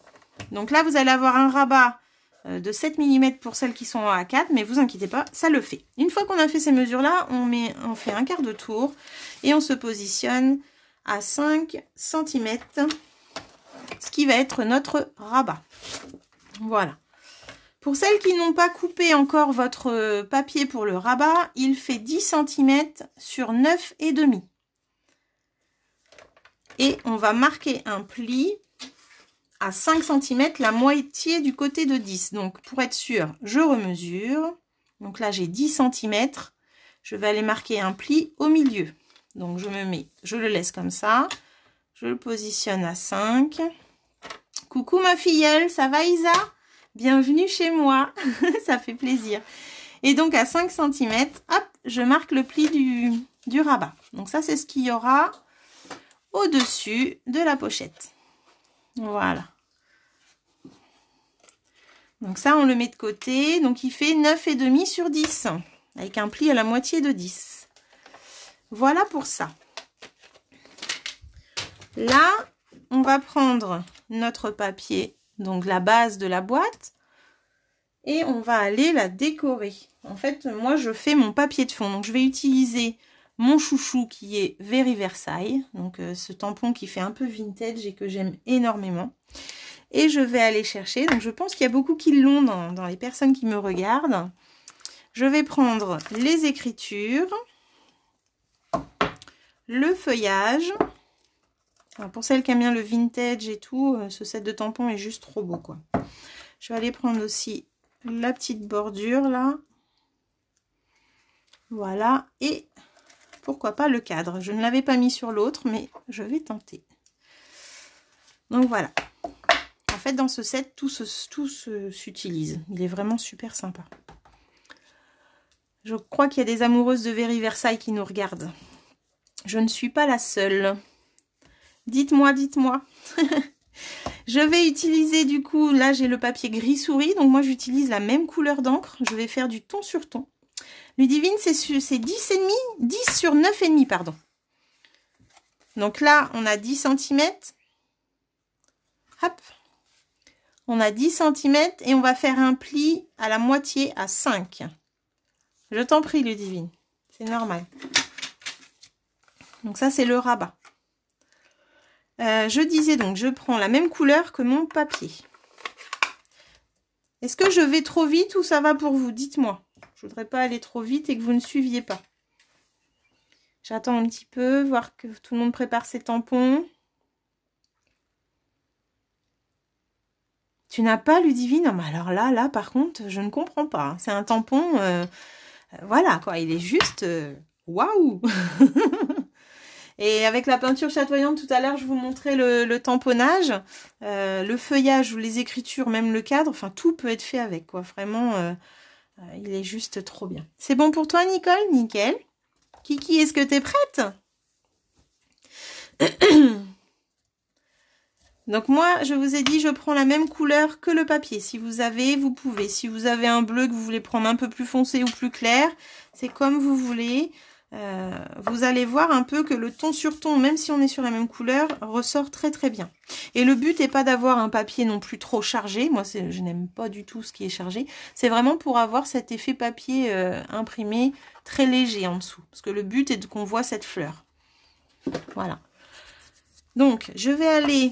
Donc là, vous allez avoir un rabat de 7 mm pour celles qui sont en A4, mais vous inquiétez pas, ça le fait. Une fois qu'on a fait ces mesures-là, on fait un quart de tour et on se positionne à 5 cm, ce qui va être notre rabat. Voilà. Pour celles qui n'ont pas coupé encore votre papier pour le rabat, il fait 10 cm sur 9,5. Et on va marquer un pli à 5 cm, la moitié du côté de 10. Donc, pour être sûr, je remesure. Donc là, j'ai 10 cm. Je vais aller marquer un pli au milieu. Donc, je le laisse comme ça. Je le positionne à 5. Coucou ma filleule, ça va Isa? Bienvenue chez moi. Ça fait plaisir. Et donc, à 5 cm, hop, je marque le pli du rabat. Donc, ça, c'est ce qu'il y aura au-dessus de la pochette. Voilà. Donc ça, on le met de côté. Donc, il fait 9,5 sur 10. Avec un pli à la moitié de 10. Voilà pour ça. Là, on va prendre notre papier, donc la base de la boîte. Et on va aller la décorer. En fait, moi, je fais mon papier de fond. Donc, je vais utiliser mon chouchou qui est Very Versailles. Donc, ce tampon qui fait un peu vintage et que j'aime énormément. Et je vais aller chercher, donc je pense qu'il y a beaucoup qui l'ont dans les personnes qui me regardent. Je vais prendre les écritures, le feuillage. Alors pour celles qui aiment bien le vintage et tout, ce set de tampons est juste trop beau, quoi. Je vais aller prendre aussi la petite bordure là. Voilà, et pourquoi pas le cadre. Je ne l'avais pas mis sur l'autre, mais je vais tenter. Donc voilà. En fait, dans ce set, tout s'utilise. Il est vraiment super sympa. Je crois qu'il y a des amoureuses de Very Versailles qui nous regardent. Je ne suis pas la seule. Dites-moi, dites-moi. Je vais utiliser du coup, là j'ai le papier gris souris, donc moi j'utilise la même couleur d'encre. Je vais faire du ton sur ton. Ludivine, c'est 10,5, 10 sur 9,5, pardon. Donc là, on a 10 cm. Hop. On a 10 cm et on va faire un pli à la moitié à 5. Je t'en prie, Ludivine. C'est normal. Donc ça, c'est le rabat. Je disais donc, je prends la même couleur que mon papier. Est-ce que je vais trop vite ou ça va pour vous? Dites-moi. Je voudrais pas aller trop vite et que vous ne suiviez pas. J'attends un petit peu, voir que tout le monde prépare ses tampons. Tu n'as pas, Ludivine? Non, mais alors là, par contre, je ne comprends pas. C'est un tampon, voilà, quoi. Il est juste, waouh. Et avec la peinture chatoyante, tout à l'heure, je vous montrais le tamponnage, le feuillage ou les écritures, même le cadre. Enfin, tout peut être fait avec, quoi. Vraiment, il est juste trop bien. C'est bon pour toi, Nicole? Nickel. Kiki, est-ce que tu es prête? Donc moi, je vous ai dit, je prends la même couleur que le papier. Si vous avez, vous pouvez. Si vous avez un bleu que vous voulez prendre un peu plus foncé ou plus clair, c'est comme vous voulez. Vous allez voir un peu que le ton sur ton, même si on est sur la même couleur, ressort très très bien. Et le but n'est pas d'avoir un papier non plus trop chargé. Moi, je n'aime pas du tout ce qui est chargé. C'est vraiment pour avoir cet effet papier imprimé très léger en dessous. Parce que le but est qu'on voit cette fleur. Voilà. Donc, je vais aller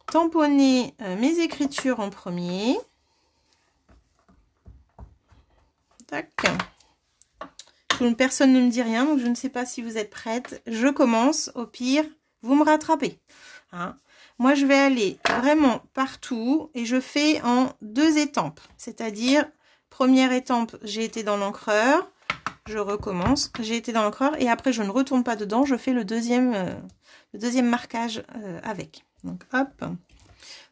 tamponner mes écritures en premier. Tac. Personne ne me dit rien, donc je ne sais pas si vous êtes prête. Je commence, au pire, vous me rattrapez. Hein. Moi, je vais aller vraiment partout et je fais en 2 étampes. C'est-à-dire, première étampe, j'ai été dans l'encreur, je recommence, j'ai été dans l'encreur et après, je ne retourne pas dedans, je fais le deuxième marquage avec. Donc, hop.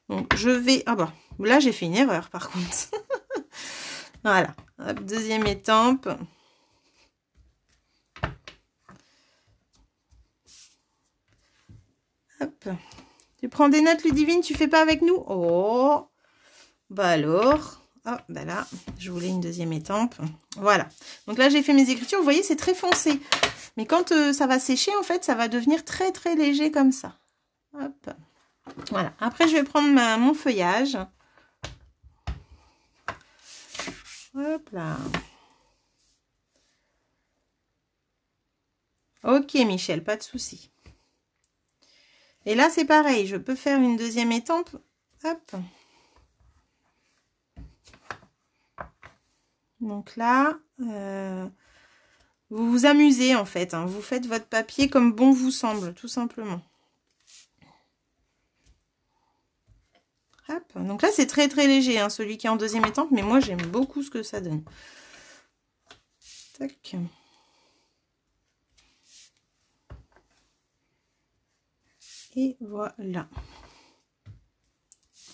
Donc, je vais... Ah bah, là, j'ai fait une erreur, par contre. Voilà. Hop, deuxième étampe. Hop. Tu prends des notes, Ludivine, tu fais pas avec nous? Oh, bah alors. Oh, bah là, je voulais une deuxième étampe. Voilà. Donc là, j'ai fait mes écritures. Vous voyez, c'est très foncé. Mais quand ça va sécher, en fait, ça va devenir très, très léger comme ça. Hop. Voilà. Après, je vais prendre mon feuillage. Hop là. Ok, Michel, pas de souci. Et là, c'est pareil, je peux faire une deuxième étampe. Hop. Donc là, vous vous amusez en fait. Hein. Vous faites votre papier comme bon vous semble, tout simplement. Hop. Donc là, c'est très très léger, hein, celui qui est en deuxième étampe. Mais moi, j'aime beaucoup ce que ça donne. Tac. Et voilà.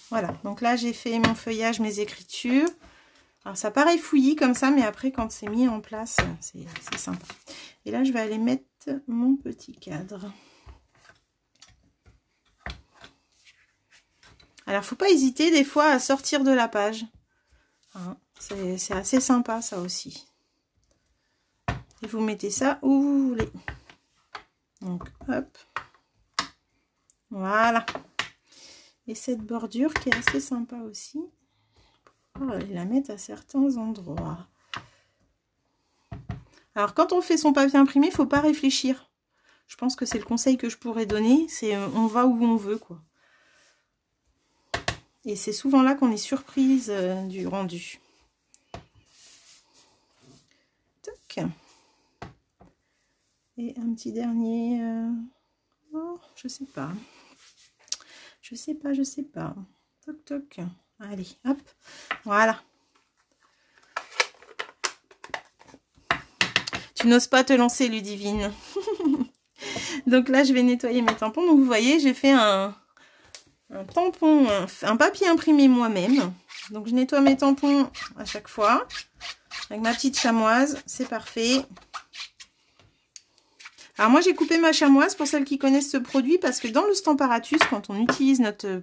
Voilà, donc là j'ai fait mon feuillage, mes écritures. Alors ça paraît fouillis comme ça, mais après quand c'est mis en place, c'est sympa. Et là je vais aller mettre mon petit cadre. Alors faut pas hésiter des fois à sortir de la page. Hein, c'est assez sympa ça aussi. Et vous mettez ça où vous voulez. Donc hop. Voilà. Et cette bordure qui est assez sympa aussi. On va aller la mettre à certains endroits. Alors quand on fait son papier imprimé, il ne faut pas réfléchir. Je pense que c'est le conseil que je pourrais donner. C'est on va où on veut, quoi. Et c'est souvent là qu'on est surprise du rendu. Toc. Et un petit dernier... Oh, je sais pas. Je sais pas. Toc, toc. Allez, hop. Voilà. Tu n'oses pas te lancer, Ludivine. Donc là, je vais nettoyer mes tampons. Donc vous voyez, j'ai fait un un tampon, un papier imprimé moi-même. Donc je nettoie mes tampons à chaque fois avec ma petite chamoise, c'est parfait. Alors moi j'ai coupé ma chamoise pour celles qui connaissent ce produit parce que dans le Stamparatus, quand on utilise notre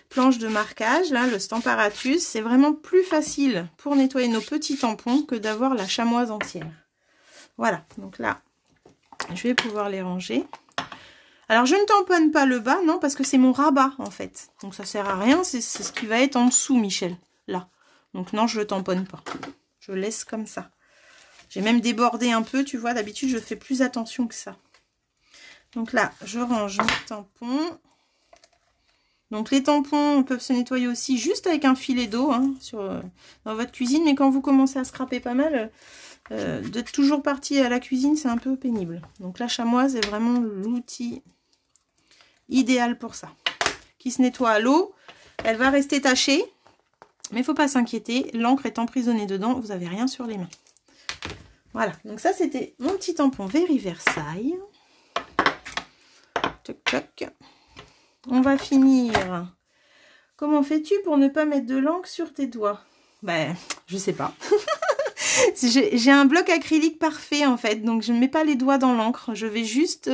planche de marquage, là, le Stamparatus, c'est vraiment plus facile pour nettoyer nos petits tampons que d'avoir la chamoise entière. Voilà, donc là, je vais pouvoir les ranger. Alors je ne tamponne pas le bas, non, parce que c'est mon rabat en fait. Donc ça sert à rien, c'est ce qui va être en dessous, Michel, là. Donc non, je ne tamponne pas. Je laisse comme ça. J'ai même débordé un peu, tu vois, d'habitude je fais plus attention que ça. Donc là, je range mes tampons. Donc les tampons peuvent se nettoyer aussi juste avec un filet d'eau hein, dans votre cuisine. Mais quand vous commencez à scraper pas mal, d'être toujours parti à la cuisine, c'est un peu pénible. Donc la chamoise est vraiment l'outil idéal pour ça. Qui se nettoie à l'eau, elle va rester tachée. Mais il ne faut pas s'inquiéter, l'encre est emprisonnée dedans, vous n'avez rien sur les mains. Voilà, donc ça c'était mon petit tampon Very Versailles. Toc toc. On va finir. Comment fais-tu pour ne pas mettre de l'encre sur tes doigts? Ben, je sais pas. J'ai un bloc acrylique parfait en fait, donc je ne mets pas les doigts dans l'encre. Je vais juste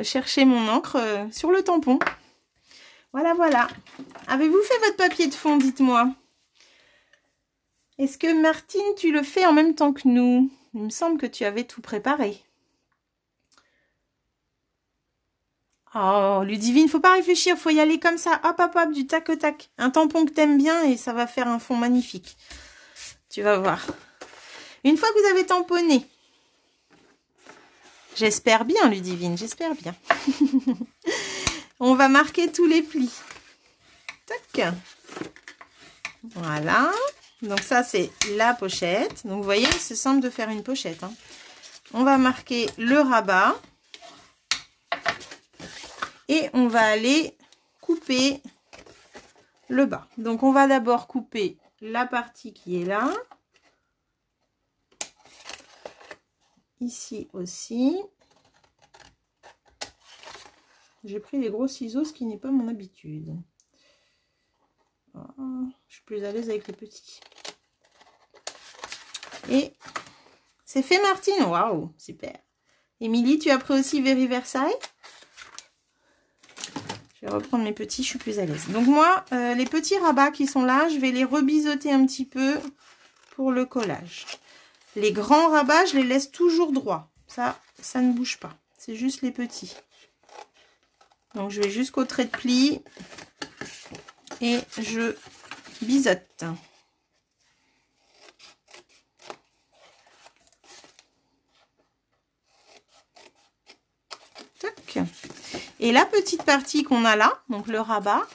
chercher mon encre sur le tampon. Voilà, voilà. Avez-vous fait votre papier de fond, dites-moi? Est-ce que Martine, tu le fais en même temps que nous? Il me semble que tu avais tout préparé. Oh, Ludivine, faut pas réfléchir, faut y aller comme ça, hop, hop, hop, du tac au tac. Un tampon que t'aimes bien et ça va faire un fond magnifique. Tu vas voir. Une fois que vous avez tamponné, j'espère bien, Ludivine, j'espère bien. On va marquer tous les plis. Tac. Voilà. Donc ça, c'est la pochette. Donc vous voyez, c'est simple de faire une pochette. Hein. On va marquer le rabat. Et on va aller couper le bas. Donc on va d'abord couper la partie qui est là. Ici aussi. J'ai pris les gros ciseaux, ce qui n'est pas mon habitude. Oh, je suis plus à l'aise avec les petits. Et c'est fait, Martine. Waouh, super. Émilie, tu as pris aussi Very Versailles? Je vais reprendre mes petits, je suis plus à l'aise. Donc moi, les petits rabats qui sont là, je vais les rebiseauter un petit peu pour le collage. Les grands rabats, je les laisse toujours droits. Ça ne bouge pas. C'est juste les petits. Donc je vais jusqu'au trait de pli et je biseaute. Tac. Et la petite partie qu'on a là, donc le rabat,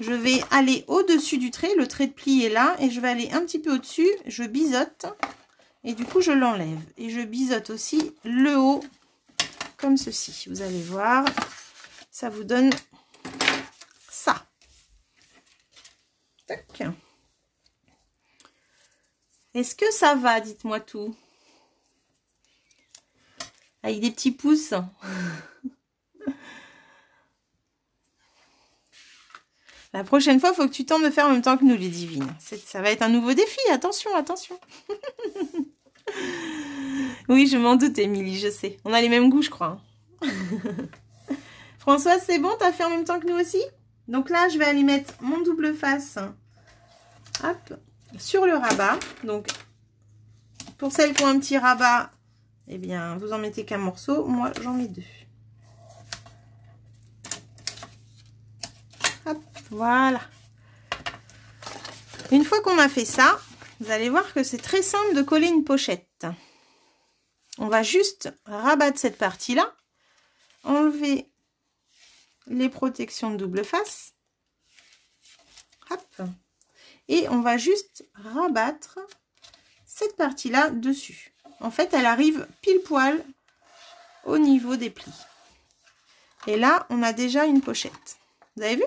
je vais aller au-dessus du trait. Le trait de pli est là et je vais aller un petit peu au-dessus. Je biseaute et du coup je l'enlève. Et je biseaute aussi le haut comme ceci. Vous allez voir, ça vous donne ça. Tac. Est-ce que ça va? Dites-moi tout. Avec des petits pouces. La prochaine fois, il faut que tu tentes de faire en même temps que nous, les divines. Ça va être un nouveau défi. Attention, attention. Oui, je m'en doute, Émilie, je sais. On a les mêmes goûts, je crois. Françoise, c'est bon? T'as fait en même temps que nous aussi? Donc là, je vais aller mettre mon double face. Hop, sur le rabat. Donc, pour celles qui ont un petit rabat, eh bien, vous en mettez qu'un morceau. Moi, j'en mets deux. Hop, voilà. Une fois qu'on a fait ça, vous allez voir que c'est très simple de coller une pochette. On va juste rabattre cette partie-là, enlever les protections de double face. Hop. Et on va juste rabattre cette partie-là dessus. En fait, elle arrive pile poil au niveau des plis. Et là, on a déjà une pochette. Vous avez vu?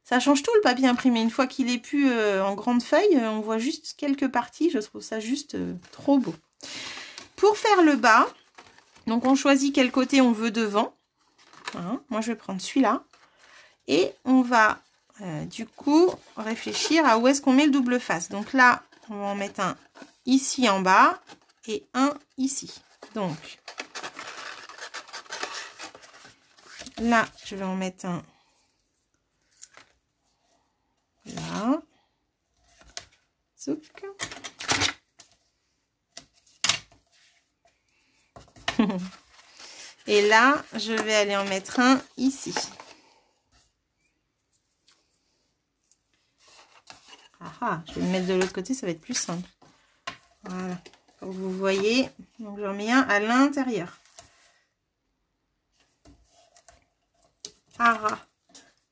Ça change tout le papier imprimé. Une fois qu'il est plus en grande feuille, on voit juste quelques parties. Je trouve ça juste trop beau. Pour faire le bas, donc on choisit quel côté on veut devant. Hein. Moi, je vais prendre celui-là. Et on va, du coup, réfléchir à où est-ce qu'on met le double face. Donc là, on va en mettre un ici en bas et un ici. Donc, là, je vais en mettre un là. Zouk. Et là, je vais aller en mettre un ici. Ah, je vais le mettre de l'autre côté, ça va être plus simple. Voilà, pour que vous voyez. Donc, j'en mets un à l'intérieur. Ah,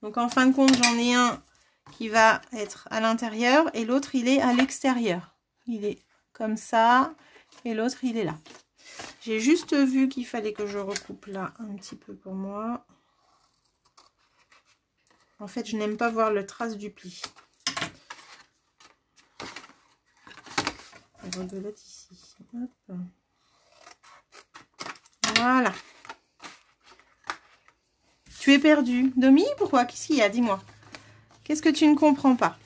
donc, en fin de compte, j'en ai un qui va être à l'intérieur et l'autre, il est à l'extérieur. Il est comme ça et l'autre, il est là. J'ai juste vu qu'il fallait que je recoupe là un petit peu pour moi. En fait, je n'aime pas voir le trace du pli. La rebelote ici. Hop. Voilà. Tu es perdu. Domi, pourquoi? Qu'est-ce qu'il y a? Dis-moi. Qu'est-ce que tu ne comprends pas?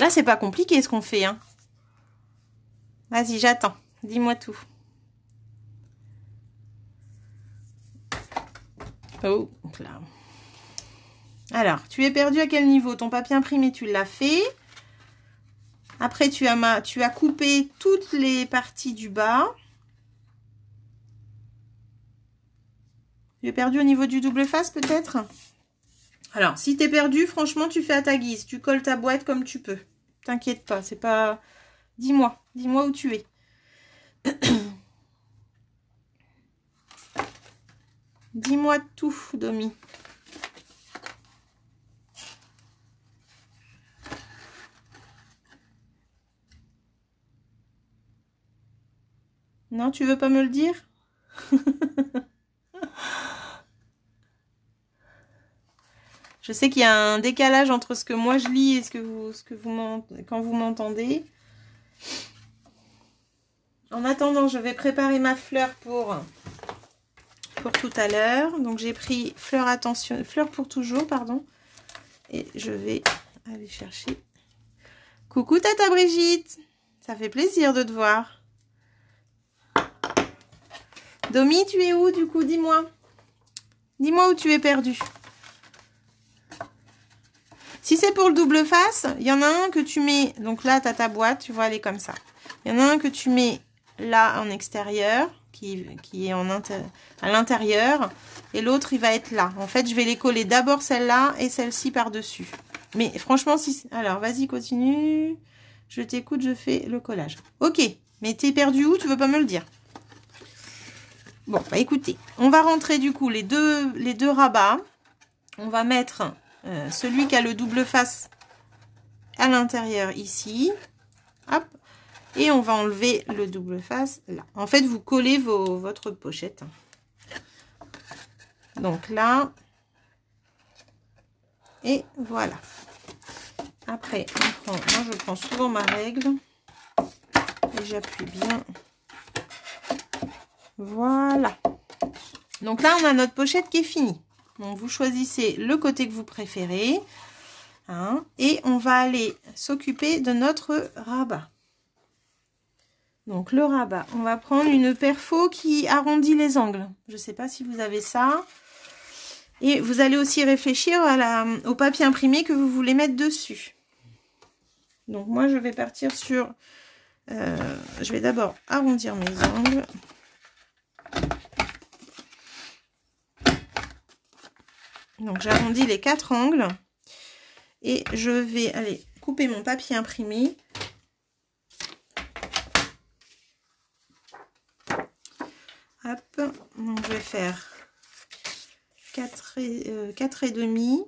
Là, c'est pas compliqué ce qu'on fait. Hein. Vas-y, j'attends. Dis-moi tout. Oh, là. Alors, tu es perdu à quel niveau? Ton papier imprimé, tu l'as fait. Après, tu as coupé toutes les parties du bas. Tu es perdu au niveau du double face, peut-être? Alors, si tu es perdu, franchement, tu fais à ta guise. Tu colles ta boîte comme tu peux. T'inquiète pas, c'est pas... Dis-moi où tu es. Dis-moi tout, Domi. Non, tu veux pas me le dire? Je sais qu'il y a un décalage entre ce que moi je lis et quand vous m'entendez. En attendant, je vais préparer ma fleur pour tout à l'heure. Donc j'ai pris fleur pour toujours, pardon. Et je vais aller chercher. Coucou Tata Brigitte, ça fait plaisir de te voir. Domi, tu es où du coup? Dis-moi. Dis-moi où tu es perdu. Si c'est pour le double face, il y en a un que tu mets, donc là tu as ta boîte, tu vois, elle est comme ça. Il y en a un que tu mets là en extérieur, qui est à l'intérieur, et l'autre il va être là. En fait, je vais les coller d'abord celle-là et celle-ci par-dessus. Mais franchement, si... Alors, vas-y, continue. Je t'écoute, je fais le collage. Ok, mais t'es perdu où? Tu veux pas me le dire? Bon, bah écoutez, on va rentrer du coup les deux rabats. On va mettre celui qui a le double face à l'intérieur ici. Hop. Et on va enlever le double face là. En fait, vous collez votre pochette. Donc là. Et voilà. Après, moi je prends souvent ma règle. Et j'appuie bien. Voilà. Donc là, on a notre pochette qui est finie. Donc vous choisissez le côté que vous préférez. Hein, et on va aller s'occuper de notre rabat. Donc le rabat, on va prendre une perfo qui arrondit les angles. Je ne sais pas si vous avez ça. Et vous allez aussi réfléchir au papier imprimé que vous voulez mettre dessus. Donc moi je vais partir sur... je vais d'abord arrondir mes angles. Donc j'arrondis les 4 angles. Et je vais aller couper mon papier imprimé. Hop, donc je vais faire 4 et demi.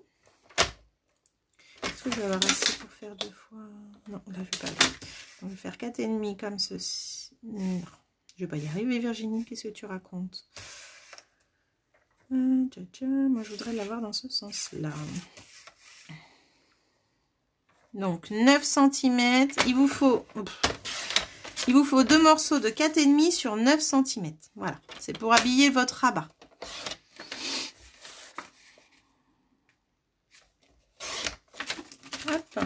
Est-ce que je vais avoir assez pour faire 2 fois? Non, là je vais pas. Donc, je vais faire 4 et demi comme ceci. Non, je vais pas y arriver, Virginie. Qu'est-ce que tu racontes? Moi, je voudrais l'avoir dans ce sens-là. Donc 9 cm. Il vous faut 2 morceaux de 4,5 sur 9 cm. Voilà, c'est pour habiller votre rabat. Hop.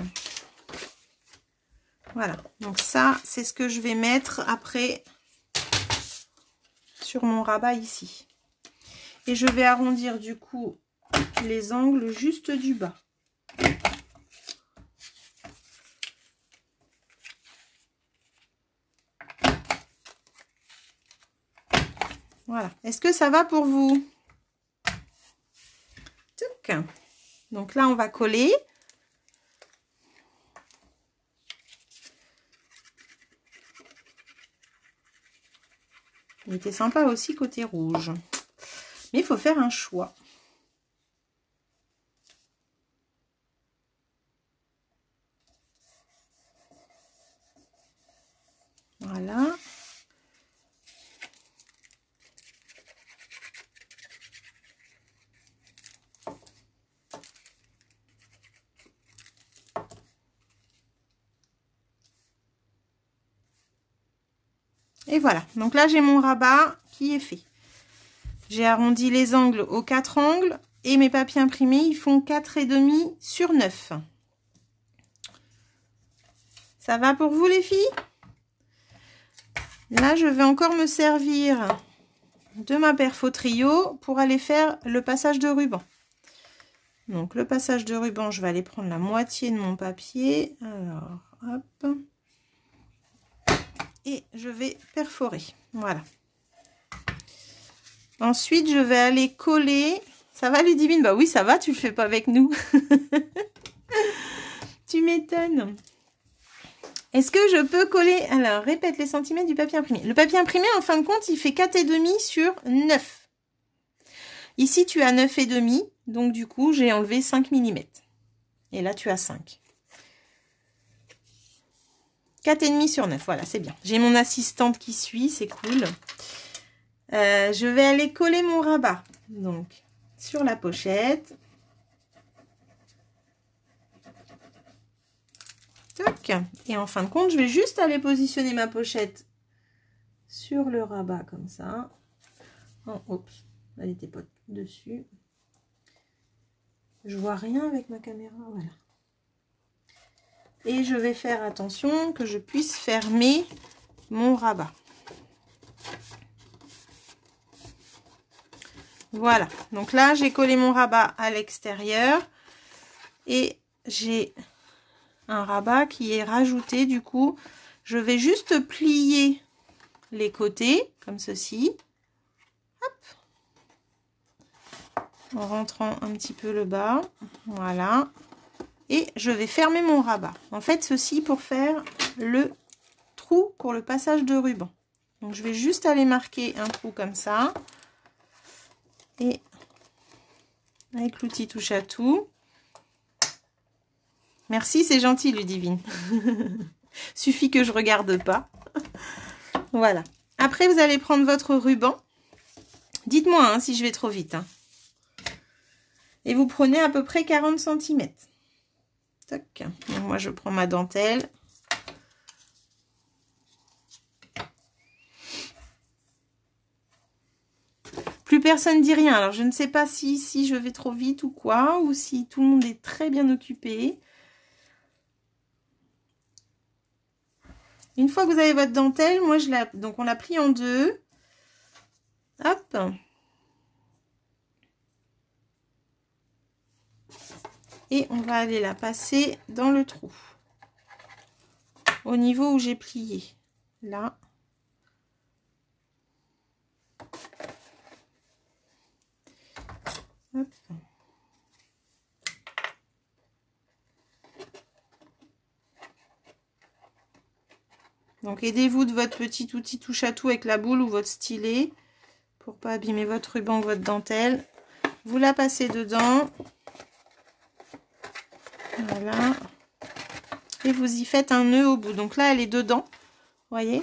Voilà, donc ça, c'est ce que je vais mettre après sur mon rabat ici. Et je vais arrondir du coup les angles juste du bas. Voilà. Est-ce que ça va pour vous? Donc là, on va coller. Il était sympa aussi côté rouge. Mais il faut faire un choix. Voilà. Et voilà. Donc là, j'ai mon rabat qui est fait. J'ai arrondi les angles aux 4 angles. Et mes papiers imprimés, ils font 4,5 sur 9. Ça va pour vous les filles? Là, je vais encore me servir de ma perfo trio pour aller faire le passage de ruban. Donc, le passage de ruban, je vais aller prendre la moitié de mon papier. Alors, hop. Et je vais perforer. Voilà. Ensuite, je vais aller coller. Ça va, Ludivine? Bah oui, ça va, tu le fais pas avec nous. Tu m'étonnes. Est-ce que je peux coller? Alors, répète les centimètres du papier imprimé. Le papier imprimé, en fin de compte, il fait 4,5 sur 9. Ici, tu as 9,5. Donc, du coup, j'ai enlevé 5 mm. Et là, tu as 5. 4,5 sur 9. Voilà, c'est bien. J'ai mon assistante qui suit, c'est cool. Je vais aller coller mon rabat. Donc, sur la pochette. Toc. Et en fin de compte, je vais juste aller positionner ma pochette sur le rabat comme ça. Oh, oups, elle n'était pas dessus. Je vois rien avec ma caméra, voilà. Et je vais faire attention que je puisse fermer mon rabat. Voilà, donc là j'ai collé mon rabat à l'extérieur et j'ai un rabat qui est rajouté. Du coup, je vais juste plier les côtés comme ceci. Hop. En rentrant un petit peu le bas. Voilà. Et je vais fermer mon rabat. En fait, ceci pour faire le trou pour le passage de ruban. Donc, je vais juste aller marquer un trou comme ça. Et avec l'outil touche à tout. Merci, c'est gentil, Ludivine. Suffit que je regarde pas. Voilà. Après, vous allez prendre votre ruban. Dites-moi hein, si je vais trop vite. Hein. Et vous prenez à peu près 40 cm. Toc. Donc, moi, je prends ma dentelle. Plus personne dit rien. Alors, je ne sais pas si je vais trop vite ou quoi. Ou si tout le monde est très bien occupé. Une fois que vous avez votre dentelle, moi, donc on la plie en deux. Hop. Et on va aller la passer dans le trou. Au niveau où j'ai plié. Là. Hop. Donc aidez-vous de votre petit outil touche à tout avec la boule ou votre stylet pour pas abîmer votre ruban ou votre dentelle. Vous la passez dedans. Voilà. Et vous y faites un nœud au bout. Donc là, elle est dedans. Vous voyez?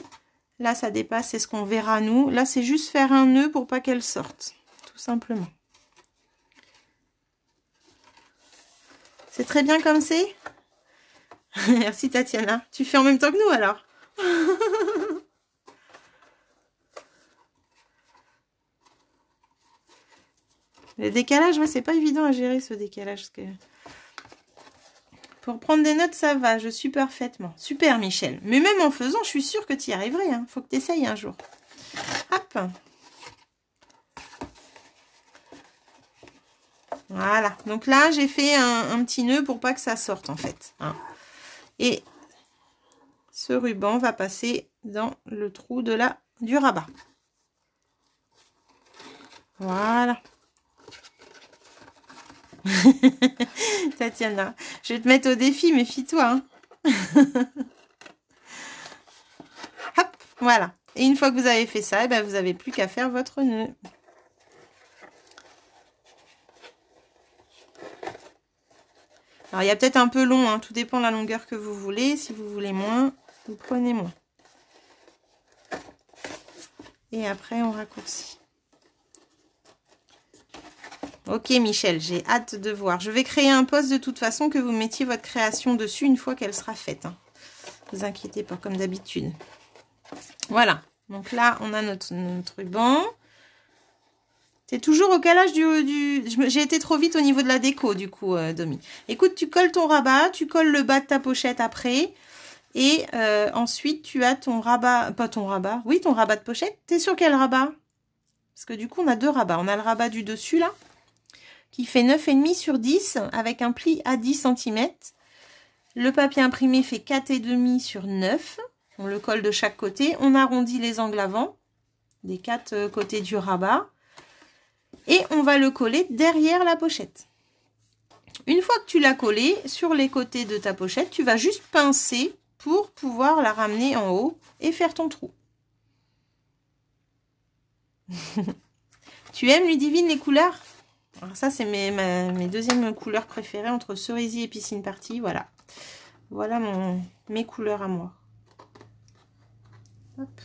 Là, ça dépasse, c'est ce qu'on verra nous. Là, c'est juste faire un nœud pour pas qu'elle sorte. Tout simplement. C'est très bien comme c'est. Merci Tatiana. Tu fais en même temps que nous alors. Le décalage, ouais, c'est pas évident à gérer ce décalage. Parce que... Pour prendre des notes, ça va, je suis parfaitement. Super, Michel. Mais même en faisant, je suis sûre que tu y arriverais. Hein. Faut que tu essayes un jour. Hop. Voilà. Donc là, j'ai fait un petit nœud pour pas que ça sorte, en fait. Hein. Et ce ruban va passer dans le trou du rabat. Voilà. Tatiana, je vais te mettre au défi, méfie-toi. Hein. Hop, voilà. Et une fois que vous avez fait ça, eh ben, vous n'avez plus qu'à faire votre nœud. Alors, il y a peut-être un peu long, hein, tout dépend de la longueur que vous voulez. Si vous voulez moins, vous prenez moins. Et après, on raccourcit. Ok, Michel, j'ai hâte de voir. Je vais créer un post de toute façon que vous mettiez votre création dessus une fois qu'elle sera faite. Hein. Ne vous inquiétez pas, comme d'habitude. Voilà. Donc là, on a notre ruban. C'est toujours au calage J'ai été trop vite au niveau de la déco, du coup, Domi. Écoute, tu colles ton rabat, tu colles le bas de ta pochette après. Et ensuite, tu as ton rabat... Pas ton rabat. Oui, ton rabat de pochette. T'es sur quel rabat? Parce que du coup, on a deux rabats. On a le rabat du dessus, là, qui fait 9,5 sur 10, avec un pli à 10 cm. Le papier imprimé fait 4,5 sur 9. On le colle de chaque côté. On arrondit les angles avant, des 4 côtés du rabat. Et on va le coller derrière la pochette. Une fois que tu l'as collé sur les côtés de ta pochette, tu vas juste pincer pour pouvoir la ramener en haut et faire ton trou. Tu aimes, Ludivine, les couleurs? Alors ça, c'est mes deuxièmes couleurs préférées entre cerisier et piscine party. Voilà. Voilà mes couleurs à moi. Hop.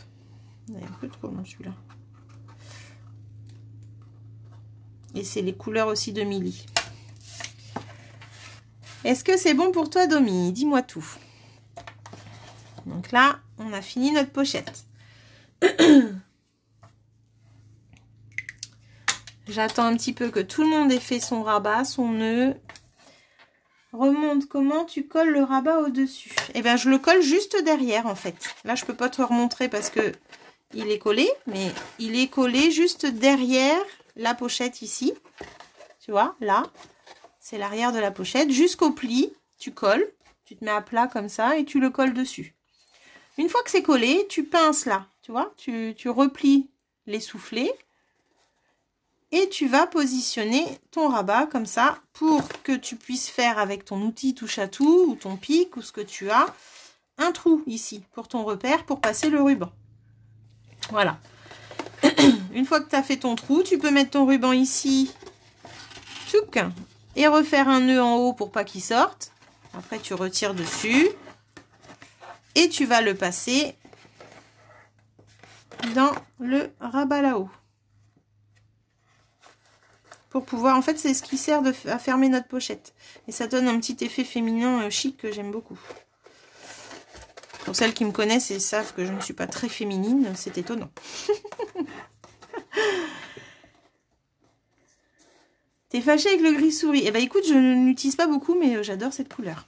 Il est un peu trop long celui-là. Et c'est les couleurs aussi de Milly. Est-ce que c'est bon pour toi, Domi? Dis-moi tout. Donc là, on a fini notre pochette. J'attends un petit peu que tout le monde ait fait son rabat, son nœud. Remonte, comment tu colles le rabat au-dessus? Eh bien, je le colle juste derrière, en fait. Là, je ne peux pas te remontrer parce que il est collé, mais il est collé juste derrière la pochette ici. Tu vois, là, c'est l'arrière de la pochette. Jusqu'au pli, tu colles. Tu te mets à plat comme ça et tu le colles dessus. Une fois que c'est collé, tu pinces là. Tu vois, tu replies les soufflets. Et tu vas positionner ton rabat comme ça pour que tu puisses faire avec ton outil touche à tout ou ton pic ou ce que tu as, un trou ici pour ton repère pour passer le ruban. Voilà. Une fois que tu as fait ton trou, tu peux mettre ton ruban ici tchouk, et refaire un nœud en haut pour pas qu'il sorte. Après, tu retires dessus et tu vas le passer dans le rabat là-haut. Pour pouvoir, en fait, c'est ce qui sert à fermer notre pochette. Et ça donne un petit effet féminin chic que j'aime beaucoup. Pour celles qui me connaissent et savent que je ne suis pas très féminine, c'est étonnant. T'es fâchée avec le gris souris? Eh ben écoute, je ne l'utilise pas beaucoup, mais j'adore cette couleur.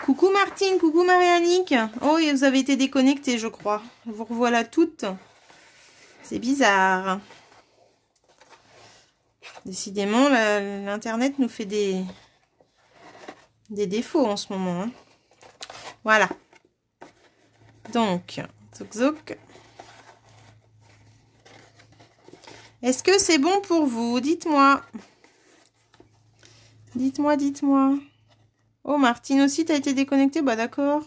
Coucou Martine, coucou Marie-Annick. Oh, et vous avez été déconnectées, je crois. Vous revoilà toutes. C'est bizarre. Décidément, l'internet nous fait des défauts en ce moment. Hein. Voilà. Donc, zouk zouk. Est-ce que c'est bon pour vous? Dites-moi. Dites-moi, dites-moi. Oh, Martine aussi, t'as été déconnectée? Bah d'accord.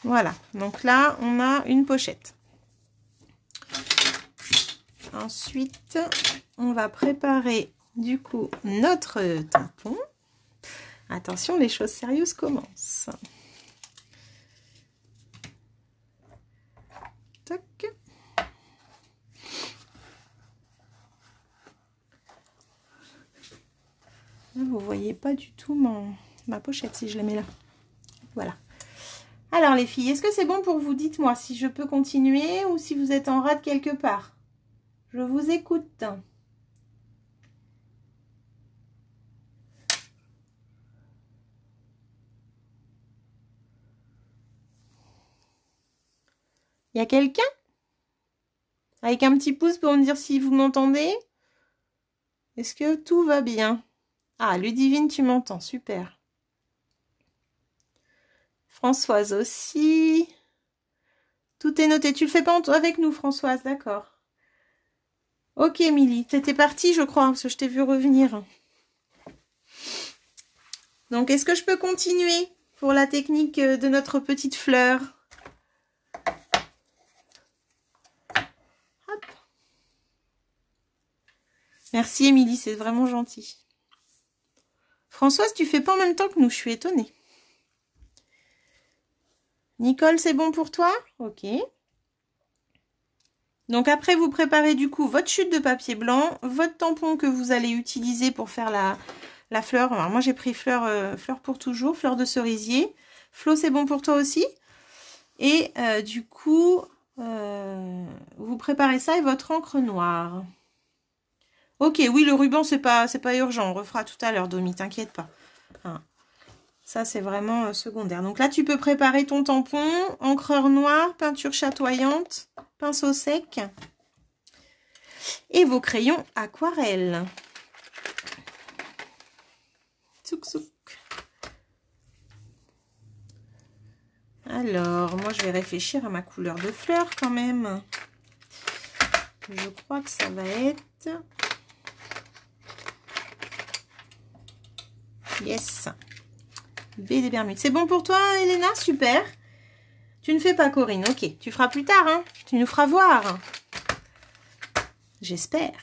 Voilà, donc là, on a une pochette. Ensuite, on va préparer du coup notre tampon. Attention, les choses sérieuses commencent. Tac. Vous voyez pas du tout ma pochette si je la mets là. Voilà. Alors les filles, est-ce que c'est bon pour vous? Dites-moi si je peux continuer ou si vous êtes en rade quelque part. Je vous écoute. Il y a quelqu'un? Avec un petit pouce pour me dire si vous m'entendez? Est-ce que tout va bien? Ah, Ludivine, tu m'entends, super. Françoise aussi. Tout est noté. Tu le fais pas avec nous, Françoise, d'accord. Ok, Émilie, t'étais partie, je crois, parce que je t'ai vu revenir. Donc, est-ce que je peux continuer pour la technique de notre petite fleur? Hop. Merci, Émilie, c'est vraiment gentil. Françoise, tu fais pas en même temps que nous, je suis étonnée. Nicole, c'est bon pour toi? Ok. Donc après, vous préparez du coup votre chute de papier blanc, votre tampon que vous allez utiliser pour faire la fleur. Alors moi, j'ai pris fleur pour toujours, fleur de cerisier. Flo, c'est bon pour toi aussi? Et du coup, vous préparez ça et votre encre noire. Ok, oui, le ruban, c'est pas urgent. On refera tout à l'heure, Domi, t'inquiète pas. Hein. Ça, c'est vraiment secondaire. Donc là, tu peux préparer ton tampon, encreur noire, peinture chatoyante, pinceau sec et vos crayons aquarelle. Souk souk. Alors, moi, je vais réfléchir à ma couleur de fleur quand même. Je crois que ça va être... Yes. B des Bermudes. C'est bon pour toi, Elena? Super. Tu ne fais pas, Corinne. Ok, tu feras plus tard. Hein. Tu nous feras voir. J'espère.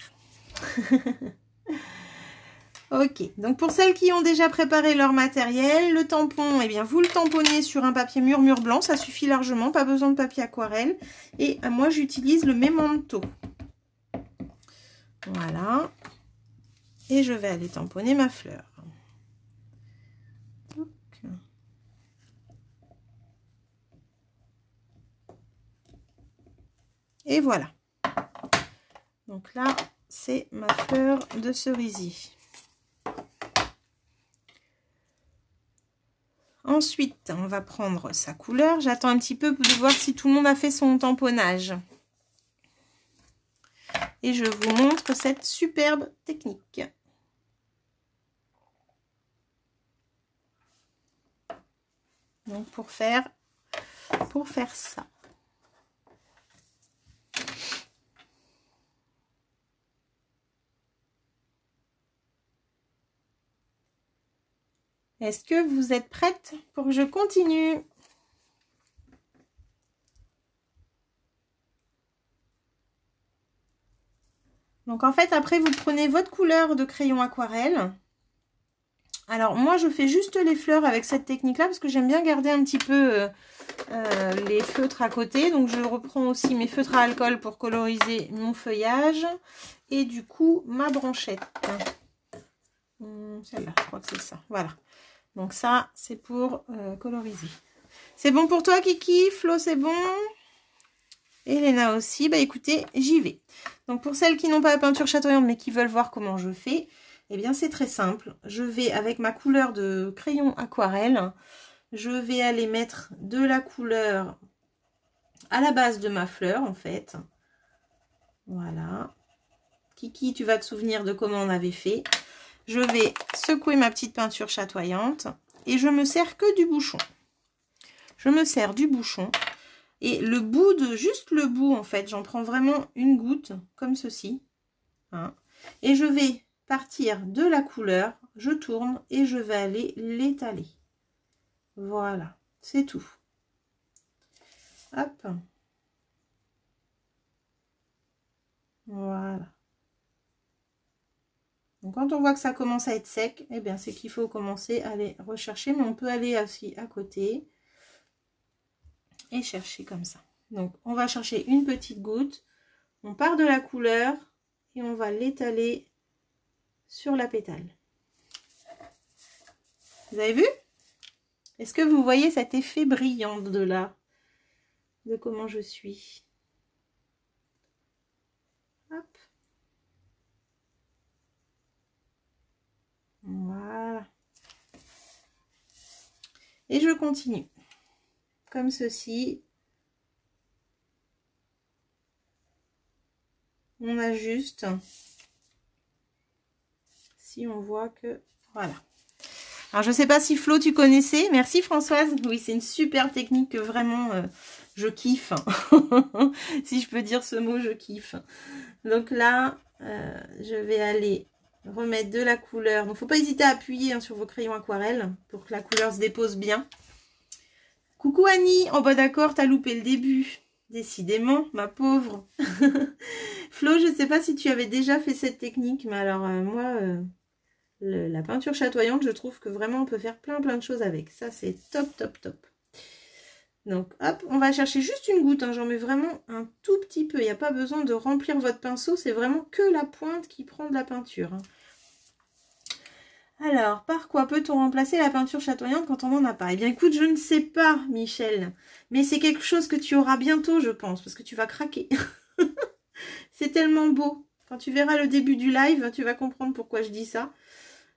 Ok, donc pour celles qui ont déjà préparé leur matériel, le tampon, eh bien vous le tamponnez sur un papier murmure blanc, ça suffit largement, pas besoin de papier aquarelle. Et moi j'utilise le Memento. Voilà. Et je vais aller tamponner ma fleur. Et voilà. Donc là, c'est ma fleur de cerisier. Ensuite, on va prendre sa couleur. J'attends un petit peu de voir si tout le monde a fait son tamponnage. Et je vous montre cette superbe technique. Donc pour faire ça. Est-ce que vous êtes prête pour que je continue? Donc en fait, après, vous prenez votre couleur de crayon aquarelle. Alors moi, je fais juste les fleurs avec cette technique-là parce que j'aime bien garder un petit peu les feutres à côté. Donc je reprends aussi mes feutres à alcool pour coloriser mon feuillage. Et du coup, ma branchette. Celle-là, je crois que c'est ça. Voilà. Donc ça, c'est pour coloriser. C'est bon pour toi, Kiki? Flo, c'est bon? Elena aussi. Bah écoutez, j'y vais. Donc pour celles qui n'ont pas la peinture chatoyante mais qui veulent voir comment je fais, eh bien c'est très simple. Je vais avec ma couleur de crayon aquarelle, je vais aller mettre de la couleur à la base de ma fleur en fait. Voilà. Kiki, tu vas te souvenir de comment on avait fait. Je vais secouer ma petite peinture chatoyante et je me sers que du bouchon. Je me sers du bouchon et le bout juste le bout en fait, j'en prends vraiment une goutte comme ceci. Hein, et je vais partir de la couleur, je tourne et je vais aller l'étaler. Voilà, c'est tout. Hop. Voilà. Donc quand on voit que ça commence à être sec, eh bien c'est qu'il faut commencer à aller rechercher, mais on peut aller aussi à côté et chercher comme ça. Donc on va chercher une petite goutte, on part de la couleur et on va l'étaler sur la pétale. Vous avez vu? Est-ce que vous voyez cet effet brillant de là? De comment je suis? Hop. Voilà. Et je continue. Comme ceci. On ajuste. Si on voit que... Voilà. Alors, je ne sais pas si Flo, tu connaissais. Merci Françoise. Oui, c'est une super technique que vraiment, je kiffe. Si je peux dire ce mot, je kiffe. Donc là, je vais aller remettre de la couleur. Donc, il ne faut pas hésiter à appuyer hein, sur vos crayons aquarelle pour que la couleur se dépose bien. Coucou Annie. Oh bah d'accord, t'as loupé le début. Décidément, ma pauvre. Flo, je ne sais pas si tu avais déjà fait cette technique, mais alors moi... la peinture chatoyante, je trouve que vraiment on peut faire plein de choses avec. Ça, c'est top, top, top. Donc, hop, on va chercher juste une goutte. Hein. J'en mets vraiment un tout petit peu. Il n'y a pas besoin de remplir votre pinceau. C'est vraiment que la pointe qui prend de la peinture. Hein. Alors, par quoi peut-on remplacer la peinture chatoyante quand on n'en a pas? Eh bien, écoute, je ne sais pas, Michel. Mais c'est quelque chose que tu auras bientôt, je pense, parce que tu vas craquer. C'est tellement beau. Quand tu verras le début du live, tu vas comprendre pourquoi je dis ça.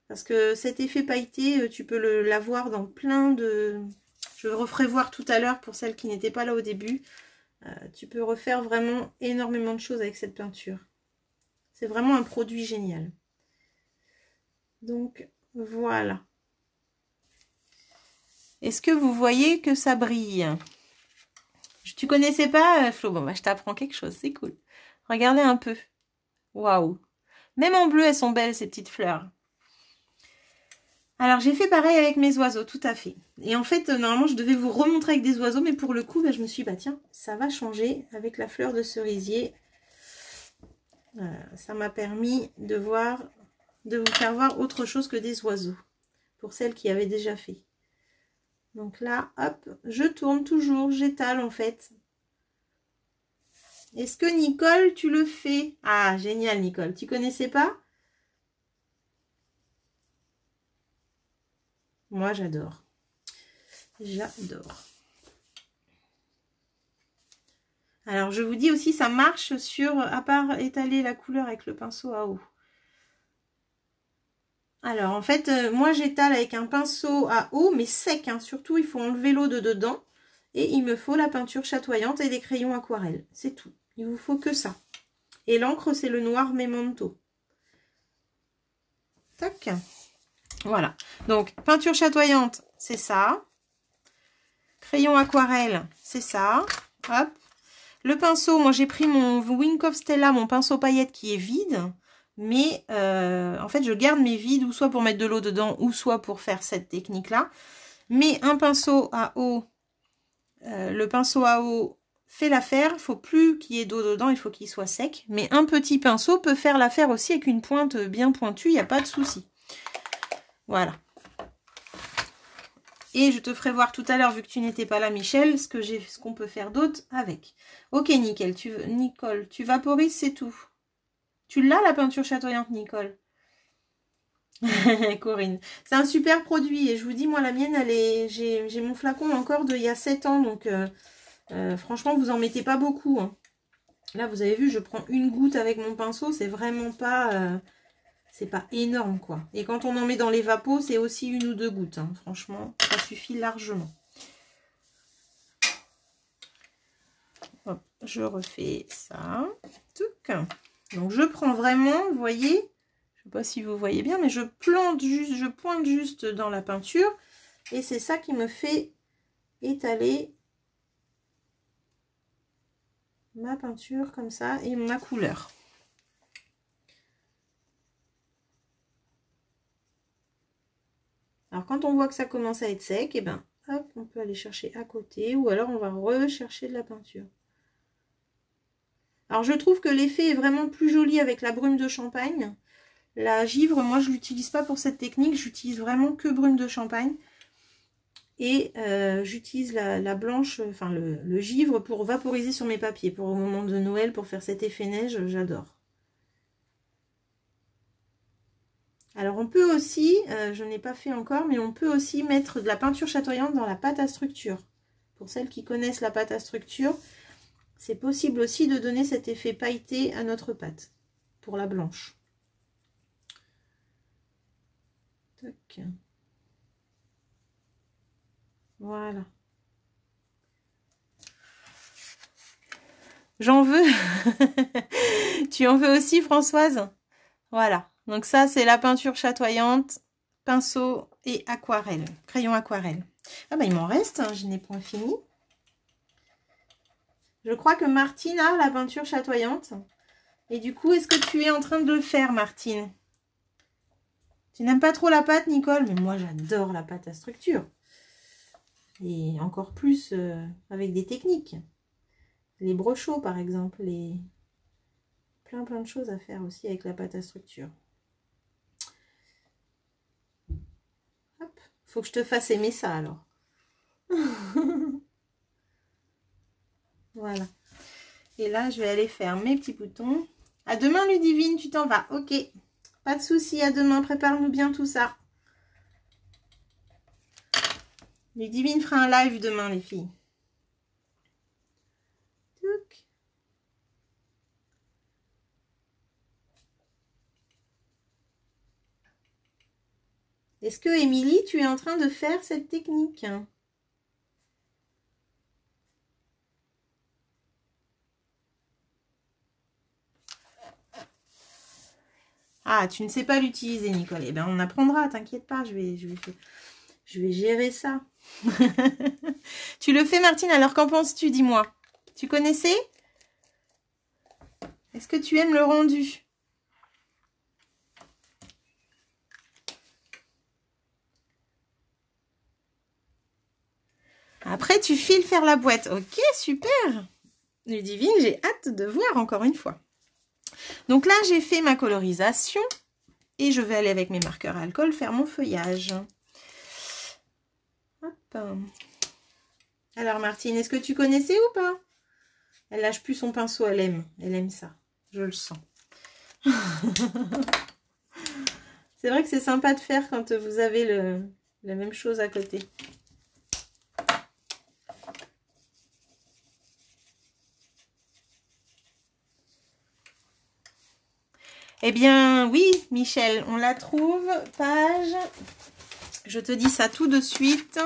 Parce que cet effet pailleté, tu peux l'avoir dans plein de... Je referai voir tout à l'heure pour celles qui n'étaient pas là au début. Tu peux refaire vraiment énormément de choses avec cette peinture. C'est vraiment un produit génial. Donc, voilà. Est-ce que vous voyez que ça brille? Tu connaissais pas, Flo? Bon, bah, je t'apprends quelque chose, c'est cool. Regardez un peu. Waouh! Même en bleu, elles sont belles, ces petites fleurs. Alors, j'ai fait pareil avec mes oiseaux, tout à fait. Et en fait, normalement, je devais vous remontrer avec des oiseaux, mais pour le coup, bah, je me suis dit, bah tiens, ça va changer avec la fleur de cerisier. Ça m'a permis de vous faire voir autre chose que des oiseaux, pour celles qui avaient déjà fait. Donc là, hop, je tourne toujours, j'étale en fait. Est-ce que Nicole, tu le fais? Ah, génial Nicole, tu connaissais pas? Moi, j'adore. J'adore. Alors, je vous dis aussi, ça marche sur, à part étaler la couleur avec le pinceau à eau. Alors, en fait, moi, j'étale avec un pinceau à eau, mais sec. Hein. Surtout, il faut enlever l'eau de dedans. Et il me faut la peinture chatoyante et des crayons aquarelles. C'est tout. Il vous faut que ça. Et l'encre, c'est le noir Memento. Tac. Voilà. Donc, peinture chatoyante, c'est ça. Crayon aquarelle, c'est ça. Hop. Le pinceau, moi j'ai pris mon Wink of Stella, mon pinceau paillette qui est vide. Mais en fait, je garde mes vides, ou soit pour mettre de l'eau dedans, ou soit pour faire cette technique-là. Mais un pinceau à eau, le pinceau à eau fait l'affaire. Il ne faut plus qu'il y ait d'eau dedans, il faut qu'il soit sec. Mais un petit pinceau peut faire l'affaire aussi avec une pointe bien pointue, il n'y a pas de souci. Voilà. Et je te ferai voir tout à l'heure, vu que tu n'étais pas là, Michel, ce qu'on peut faire d'autre avec. Ok, Nicole, tu vaporises, c'est tout. Tu l'as, la peinture chatoyante, Nicole? Corinne. C'est un super produit. Et je vous dis, moi, la mienne, j'ai mon flacon encore d'il y a 7 ans. Donc, franchement, vous en mettez pas beaucoup. Hein. Là, vous avez vu, je prends une goutte avec mon pinceau. C'est vraiment pas... c'est pas énorme, quoi. Et quand on en met dans les vapos, c'est aussi 1 ou 2 gouttes. Hein. Franchement, ça suffit largement. Hop, je refais ça. Touc. Donc, je prends vraiment, vous voyez, je sais pas si vous voyez bien, mais je pointe juste dans la peinture. Et c'est ça qui me fait étaler ma peinture comme ça et ma couleur. Alors, quand on voit que ça commence à être sec, et ben, hop, on peut aller chercher à côté ou alors on va rechercher de la peinture. Alors, je trouve que l'effet est vraiment plus joli avec la brume de champagne. La givre, moi, je ne l'utilise pas pour cette technique. J'utilise vraiment que brume de champagne. Et j'utilise la blanche, enfin le givre pour vaporiser sur mes papiers. Pour au moment de Noël, pour faire cet effet neige, j'adore. Alors, on peut aussi, je n'ai pas fait encore, mais on peut aussi mettre de la peinture chatoyante dans la pâte à structure. Pour celles qui connaissent la pâte à structure, c'est possible aussi de donner cet effet pailleté à notre pâte pour la blanche. Tac. Voilà. J'en veux. Tu en veux aussi, Françoise? Voilà. Donc ça, c'est la peinture chatoyante, pinceau et aquarelle, crayon aquarelle. Ah bah il m'en reste, hein, je n'ai point fini. Je crois que Martine a la peinture chatoyante. Et du coup, est-ce que tu es en train de le faire, Martine? Tu n'aimes pas trop la pâte, Nicole? Mais moi, j'adore la pâte à structure. Et encore plus avec des techniques. Les brochaux, par exemple. Plein de choses à faire aussi avec la pâte à structure. Hop. Faut que je te fasse aimer ça, alors. Voilà. Et là, je vais aller faire mes petits boutons. À demain, Ludivine, tu t'en vas. Ok. Pas de souci, à demain. Prépare-nous bien tout ça. Ludivine fera un live demain, les filles. Est-ce que, Émilie, tu es en train de faire cette technique? Ah, tu ne sais pas l'utiliser, Nicole. Eh bien, on apprendra, t'inquiète pas, je vais gérer ça. Tu le fais, Martine, alors qu'en penses-tu, dis-moi? Tu connaissais? Est-ce que tu aimes le rendu? Après, tu files faire la boîte. Ok, super. Ludivine, j'ai hâte de voir encore une fois. Donc là, j'ai fait ma colorisation. Et je vais aller avec mes marqueurs à alcool faire mon feuillage. Hop. Alors, Martine, est-ce que tu connaissais ou pas? Elle lâche plus son pinceau, elle aime ça. Je le sens. C'est vrai que c'est sympa de faire quand vous avez la même chose à côté. Eh bien, oui, Michel, on la trouve, page, je te dis ça tout de suite.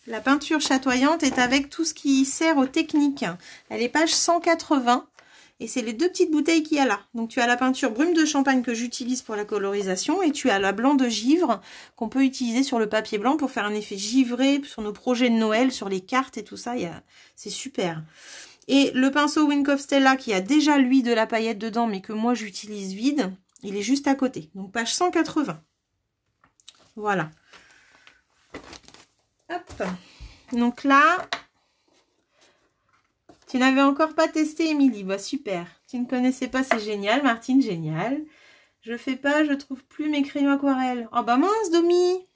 La peinture chatoyante est avec tout ce qui sert aux techniques. Elle est page 180 et c'est les deux petites bouteilles qu'il y a là. Donc tu as la peinture brume de champagne que j'utilise pour la colorisation et tu as la blanc de givre qu'on peut utiliser sur le papier blanc pour faire un effet givré sur nos projets de Noël, sur les cartes et tout ça. C'est super. Et le pinceau Wink of Stella qui a déjà lui de la paillette dedans mais que moi j'utilise vide, il est juste à côté. Donc page 180. Voilà. Hop. Donc là, tu n'avais encore pas testé, Émilie. Bah super. Tu ne connaissais pas, c'est génial. Martine, génial. Je fais pas, je trouve plus mes crayons aquarelles. Oh bah mince, Domi.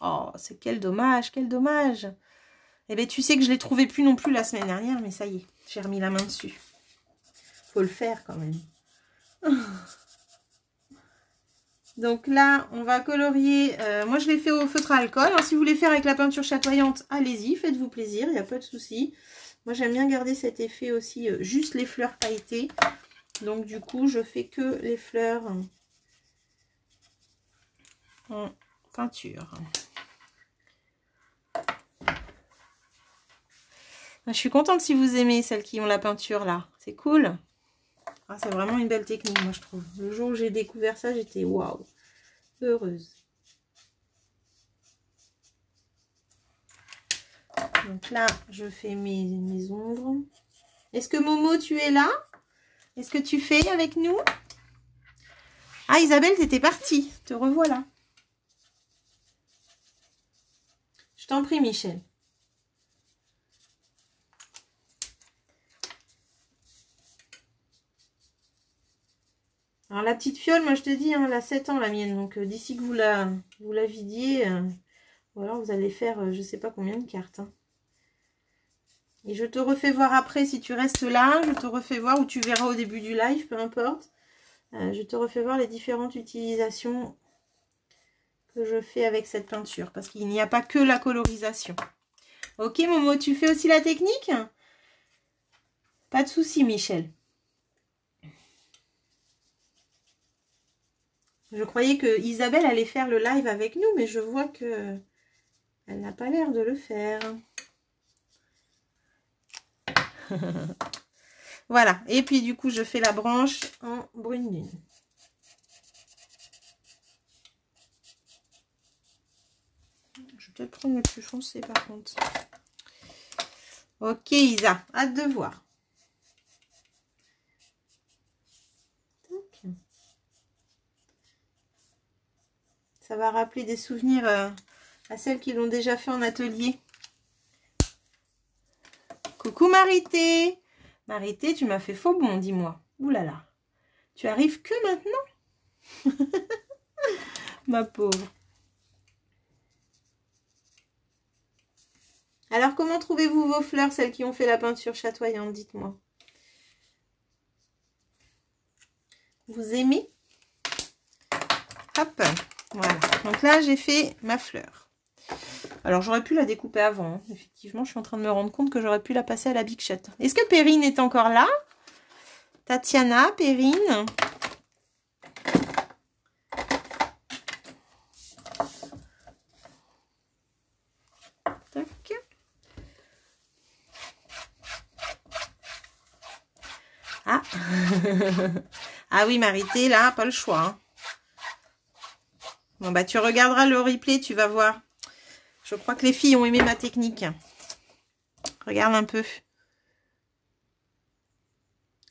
Oh, c'est quel dommage, quel dommage. Eh bien, tu sais que je les trouvais plus non plus la semaine dernière, mais ça y est, j'ai remis la main dessus. Faut le faire quand même. Donc là, on va colorier. Moi, je l'ai fait au feutre à alcool. Alors, si vous voulez faire avec la peinture chatoyante, allez-y, faites-vous plaisir, il n'y a pas de souci. Moi, j'aime bien garder cet effet aussi, juste les fleurs pailletées. Donc, du coup, je fais que les fleurs en peinture. Je suis contente si vous aimez celles qui ont la peinture là. C'est cool. Ah, c'est vraiment une belle technique, moi, je trouve. Le jour où j'ai découvert ça, j'étais waouh, heureuse. Donc là, je fais mes ombres. Est-ce que Momo, tu es là? Est-ce que tu fais avec nous? Ah, Isabelle, t'étais partie. Te revoilà. Je t'en prie, Michel. Alors, la petite fiole, moi, je te dis, hein, elle a 7 ans, la mienne. Donc, d'ici que vous la vidiez, ou alors vous allez faire, je sais pas combien de cartes. Hein. Et je te refais voir après, si tu restes là, je te refais voir, ou tu verras au début du live, peu importe. Je te refais voir les différentes utilisations que je fais avec cette peinture. Parce qu'il n'y a pas que la colorisation. Ok, Momo, tu fais aussi la technique? Pas de souci, Michel. Je croyais que Isabelle allait faire le live avec nous, mais je vois que elle n'a pas l'air de le faire. Voilà. Et puis du coup, je fais la branche en brune lune. Je vais peut-être prendre le plus foncé par contre. Ok Isa, hâte de voir. Tac. Ça va rappeler des souvenirs à celles qui l'ont déjà fait en atelier. Coucou Marité. Marité, tu m'as fait faux bond, dis-moi. Ouh là là. Tu arrives que maintenant? Ma pauvre. Alors, comment trouvez-vous vos fleurs, celles qui ont fait la peinture chatoyante? Dites-moi. Vous aimez? Hop, voilà. Donc là, j'ai fait ma fleur. Alors, j'aurais pu la découper avant. Hein. Effectivement, je suis en train de me rendre compte que j'aurais pu la passer à la Big Shot. Est-ce que Perrine est encore là? Tatiana, Perrine? Tac. Ah. Ah oui, Marité, là, pas le choix. Hein. Bon, bah, tu regarderas le replay, tu vas voir. Je crois que les filles ont aimé ma technique. Regarde un peu.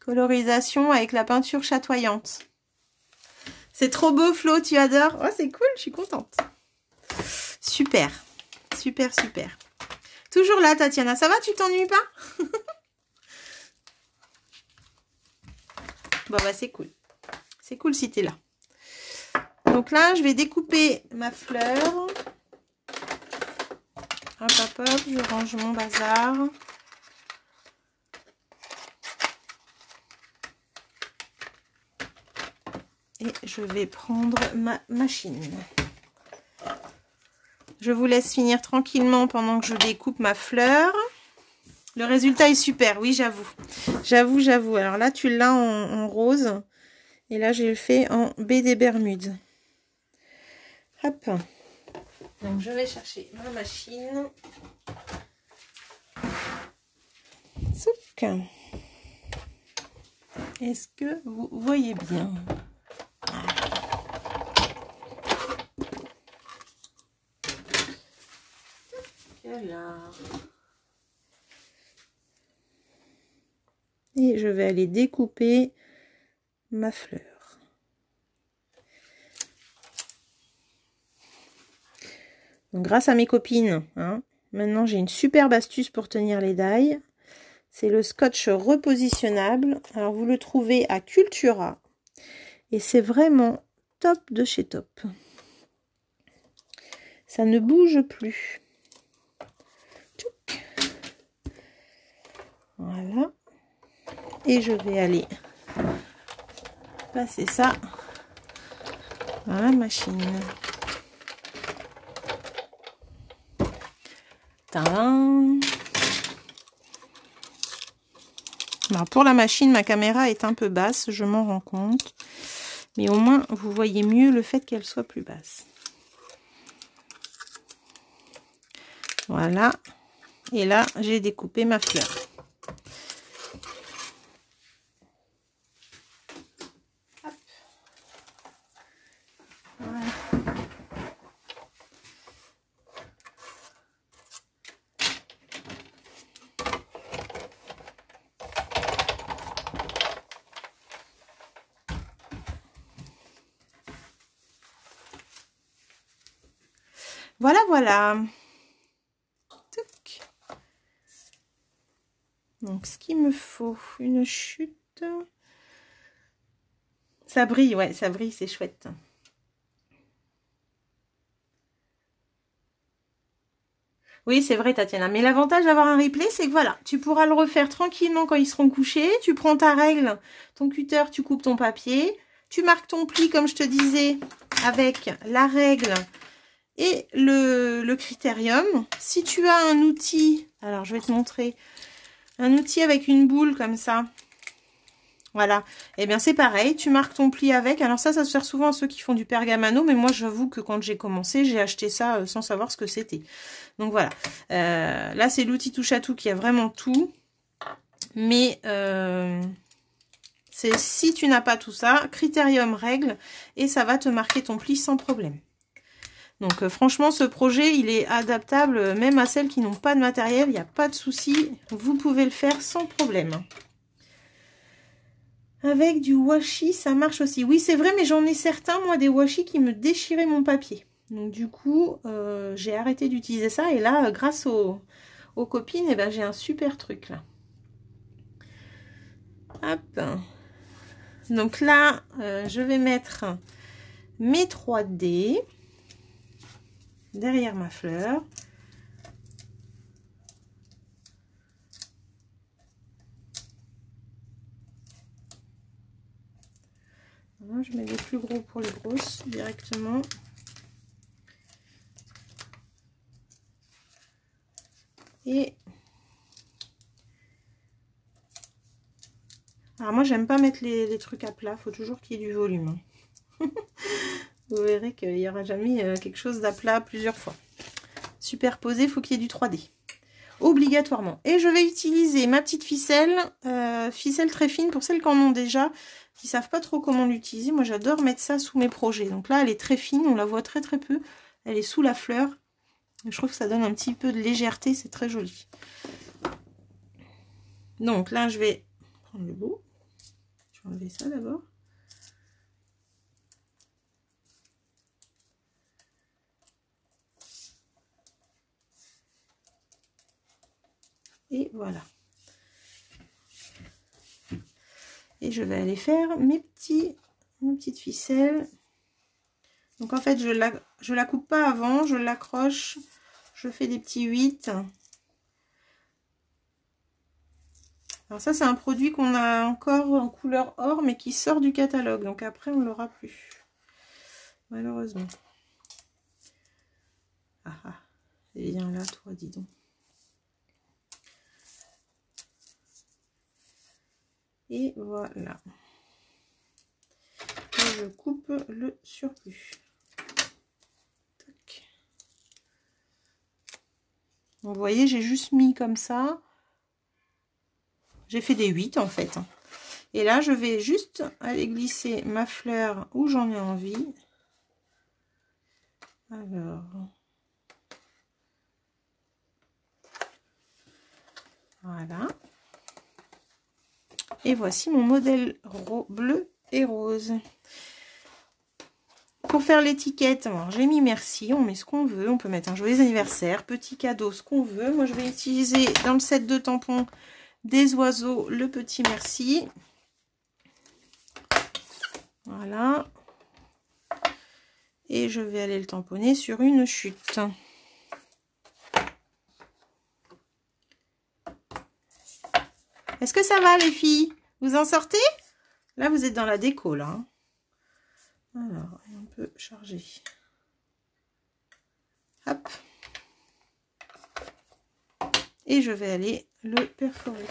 Colorisation avec la peinture chatoyante. C'est trop beau, Flo, tu adores? Oh, c'est cool, je suis contente. Super, super, super. Toujours là, Tatiana. Ça va, tu t'ennuies pas? Bon, bah, c'est cool. C'est cool si t'es là. Donc là, je vais découper ma fleur. Hop, hop, hop, je range mon bazar. Et je vais prendre ma machine. Je vous laisse finir tranquillement pendant que je découpe ma fleur. Le résultat est super, oui, j'avoue. J'avoue. Alors là, tu l'as en rose. Et là, j'ai le fait en baie des Bermudes. Hop. Donc, je vais chercher ma machine. Souc. Est-ce que vous voyez bien? Voilà. Et je vais aller découper ma fleur. Donc, grâce à mes copines, hein, maintenant j'ai une superbe astuce pour tenir les dailles. C'est le scotch repositionnable. Alors vous le trouvez à Cultura. Et c'est vraiment top de chez top. Ça ne bouge plus. Tchouc. Voilà. Et je vais aller passer ça dans la machine. Tadam. Alors pour la machine, ma caméra est un peu basse, je m'en rends compte. Mais au moins, vous voyez mieux le fait qu'elle soit plus basse. Voilà. Et là, j'ai découpé ma fleur. Hop. Voilà. Voilà, voilà. Touc. Donc, ce qu'il me faut, une chute. Ça brille, ouais, ça brille, c'est chouette. Oui, c'est vrai, Tatiana. Mais l'avantage d'avoir un replay, c'est que voilà, tu pourras le refaire tranquillement quand ils seront couchés. Tu prends ta règle, ton cutter, tu coupes ton papier. Tu marques ton pli, comme je te disais, avec la règle et le critérium. Si tu as un outil, alors je vais te montrer, un outil avec une boule comme ça. Voilà, et eh bien c'est pareil, tu marques ton pli avec. Alors ça se sert souvent à ceux qui font du pergamano, mais moi j'avoue que quand j'ai commencé, j'ai acheté ça sans savoir ce que c'était. Donc voilà, là c'est l'outil touche à tout qui a vraiment tout. Mais c'est si tu n'as pas tout ça, Critérium règle, et ça va te marquer ton pli sans problème. Donc franchement, ce projet, il est adaptable même à celles qui n'ont pas de matériel, il n'y a pas de souci, vous pouvez le faire sans problème. Avec du washi, ça marche aussi. Oui, c'est vrai, mais j'en ai certains, moi, des washi qui me déchiraient mon papier. Donc du coup, j'ai arrêté d'utiliser ça. Et là, grâce aux copines, eh ben, j'ai un super truc là. Hop. Donc là, je vais mettre mes 3D derrière ma fleur. Moi, je mets des plus gros pour les grosses directement. Et alors moi, j'aime pas mettre les trucs à plat. Il faut toujours qu'il y ait du volume. Vous verrez qu'il n'y aura jamais quelque chose d'à plat plusieurs fois. Superposé, il faut qu'il y ait du 3D. Obligatoirement. Et je vais utiliser ma petite ficelle. Ficelle très fine pour celles qui en ont déjà. Qui ne savent pas trop comment l'utiliser. Moi, j'adore mettre ça sous mes projets. Donc là, elle est très fine. On la voit très très peu. Elle est sous la fleur. Je trouve que ça donne un petit peu de légèreté. C'est très joli. Donc là, je vais prendre le bout. Je vais enlever ça d'abord. Et voilà. Et je vais aller faire mes petites ficelles. Donc en fait, je la coupe pas avant, je l'accroche, je fais des petits 8. Alors ça, c'est un produit qu'on a encore en couleur or, mais qui sort du catalogue. Donc après, on l'aura plus. Malheureusement. Ah ah, viens là, toi, dis donc. Et voilà. Et je coupe le surplus. Tac. Vous voyez, j'ai juste mis comme ça. J'ai fait des 8 en fait. Et là, je vais juste aller glisser ma fleur où j'en ai envie. Alors. Voilà. Et voici mon modèle bleu et rose. Pour faire l'étiquette, j'ai mis merci, on met ce qu'on veut. On peut mettre un joyeux anniversaire, petit cadeau, ce qu'on veut. Moi, je vais utiliser dans le set de tampons des oiseaux, le petit merci. Voilà. Et je vais aller le tamponner sur une chute. Est-ce que ça va les filles? Vous en sortez? Là, vous êtes dans la déco, là. Hein. Alors, on peut charger. Hop. Et je vais aller le perforer.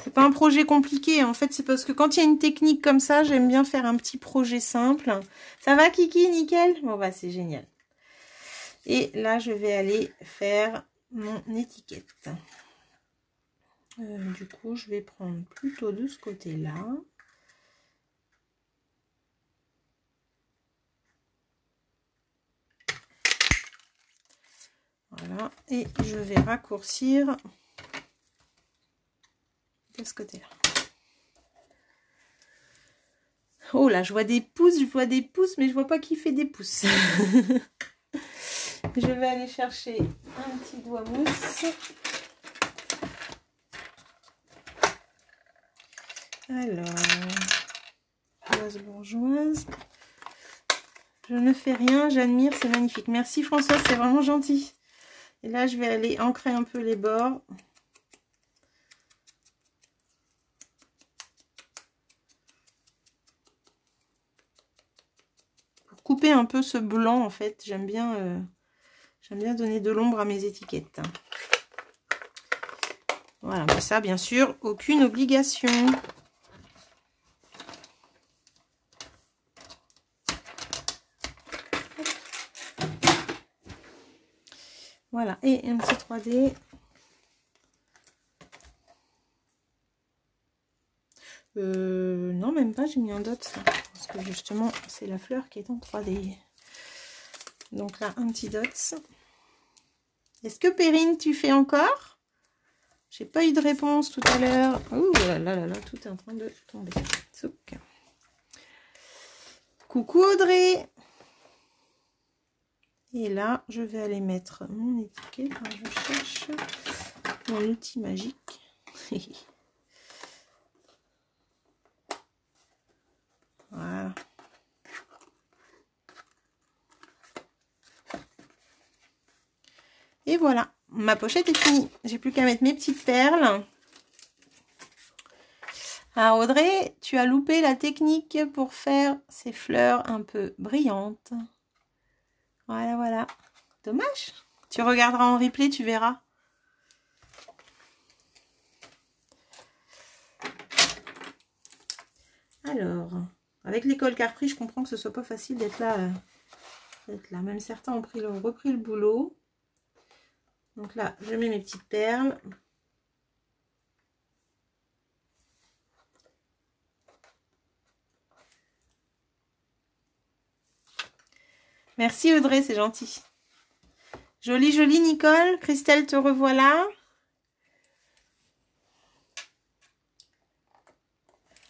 C'est pas un projet compliqué, en fait, c'est parce que quand il y a une technique comme ça, j'aime bien faire un petit projet simple. Ça va, Kiki? Nickel? Bon, bah, c'est génial. Et là, je vais aller faire mon étiquette. Du coup, je vais prendre plutôt de ce côté-là. Voilà. Et je vais raccourcir de ce côté-là. Oh là, je vois des pouces, mais je vois pas qui fait des pouces. Je vais aller chercher un petit doigt mousse. Alors, bourgeoise, bourgeoise. Je ne fais rien, j'admire, c'est magnifique. Merci Françoise, c'est vraiment gentil. Et là, je vais aller ancrer un peu les bords. couper un peu ce blanc en fait. J'aime bien donner de l'ombre à mes étiquettes. Voilà, mais ça bien sûr, aucune obligation. Voilà, et un petit 3D. Non, même pas, j'ai mis un dot, ça, parce que justement, c'est la fleur qui est en 3D. Donc là, un petit dot. Est-ce que Perrine, tu fais encore? J'ai pas eu de réponse tout à l'heure. Ouh là là là là, tout est en train de tomber. Souk. Coucou Audrey. Et là, je vais aller mettre mon étiquette. Alors, je cherche mon outil magique. Voilà. Et voilà, ma pochette est finie. J'ai plus qu'à mettre mes petites perles. Ah Audrey, tu as loupé la technique pour faire ces fleurs un peu brillantes. Voilà, voilà. Dommage. Tu regarderas en replay, tu verras. Alors, avec l'école Carprix, je comprends que ce soit pas facile d'être là. Même certains ont repris le boulot. Donc là, je mets mes petites perles. Merci Audrey, c'est gentil. Jolie, jolie Nicole. Christelle, te revoilà.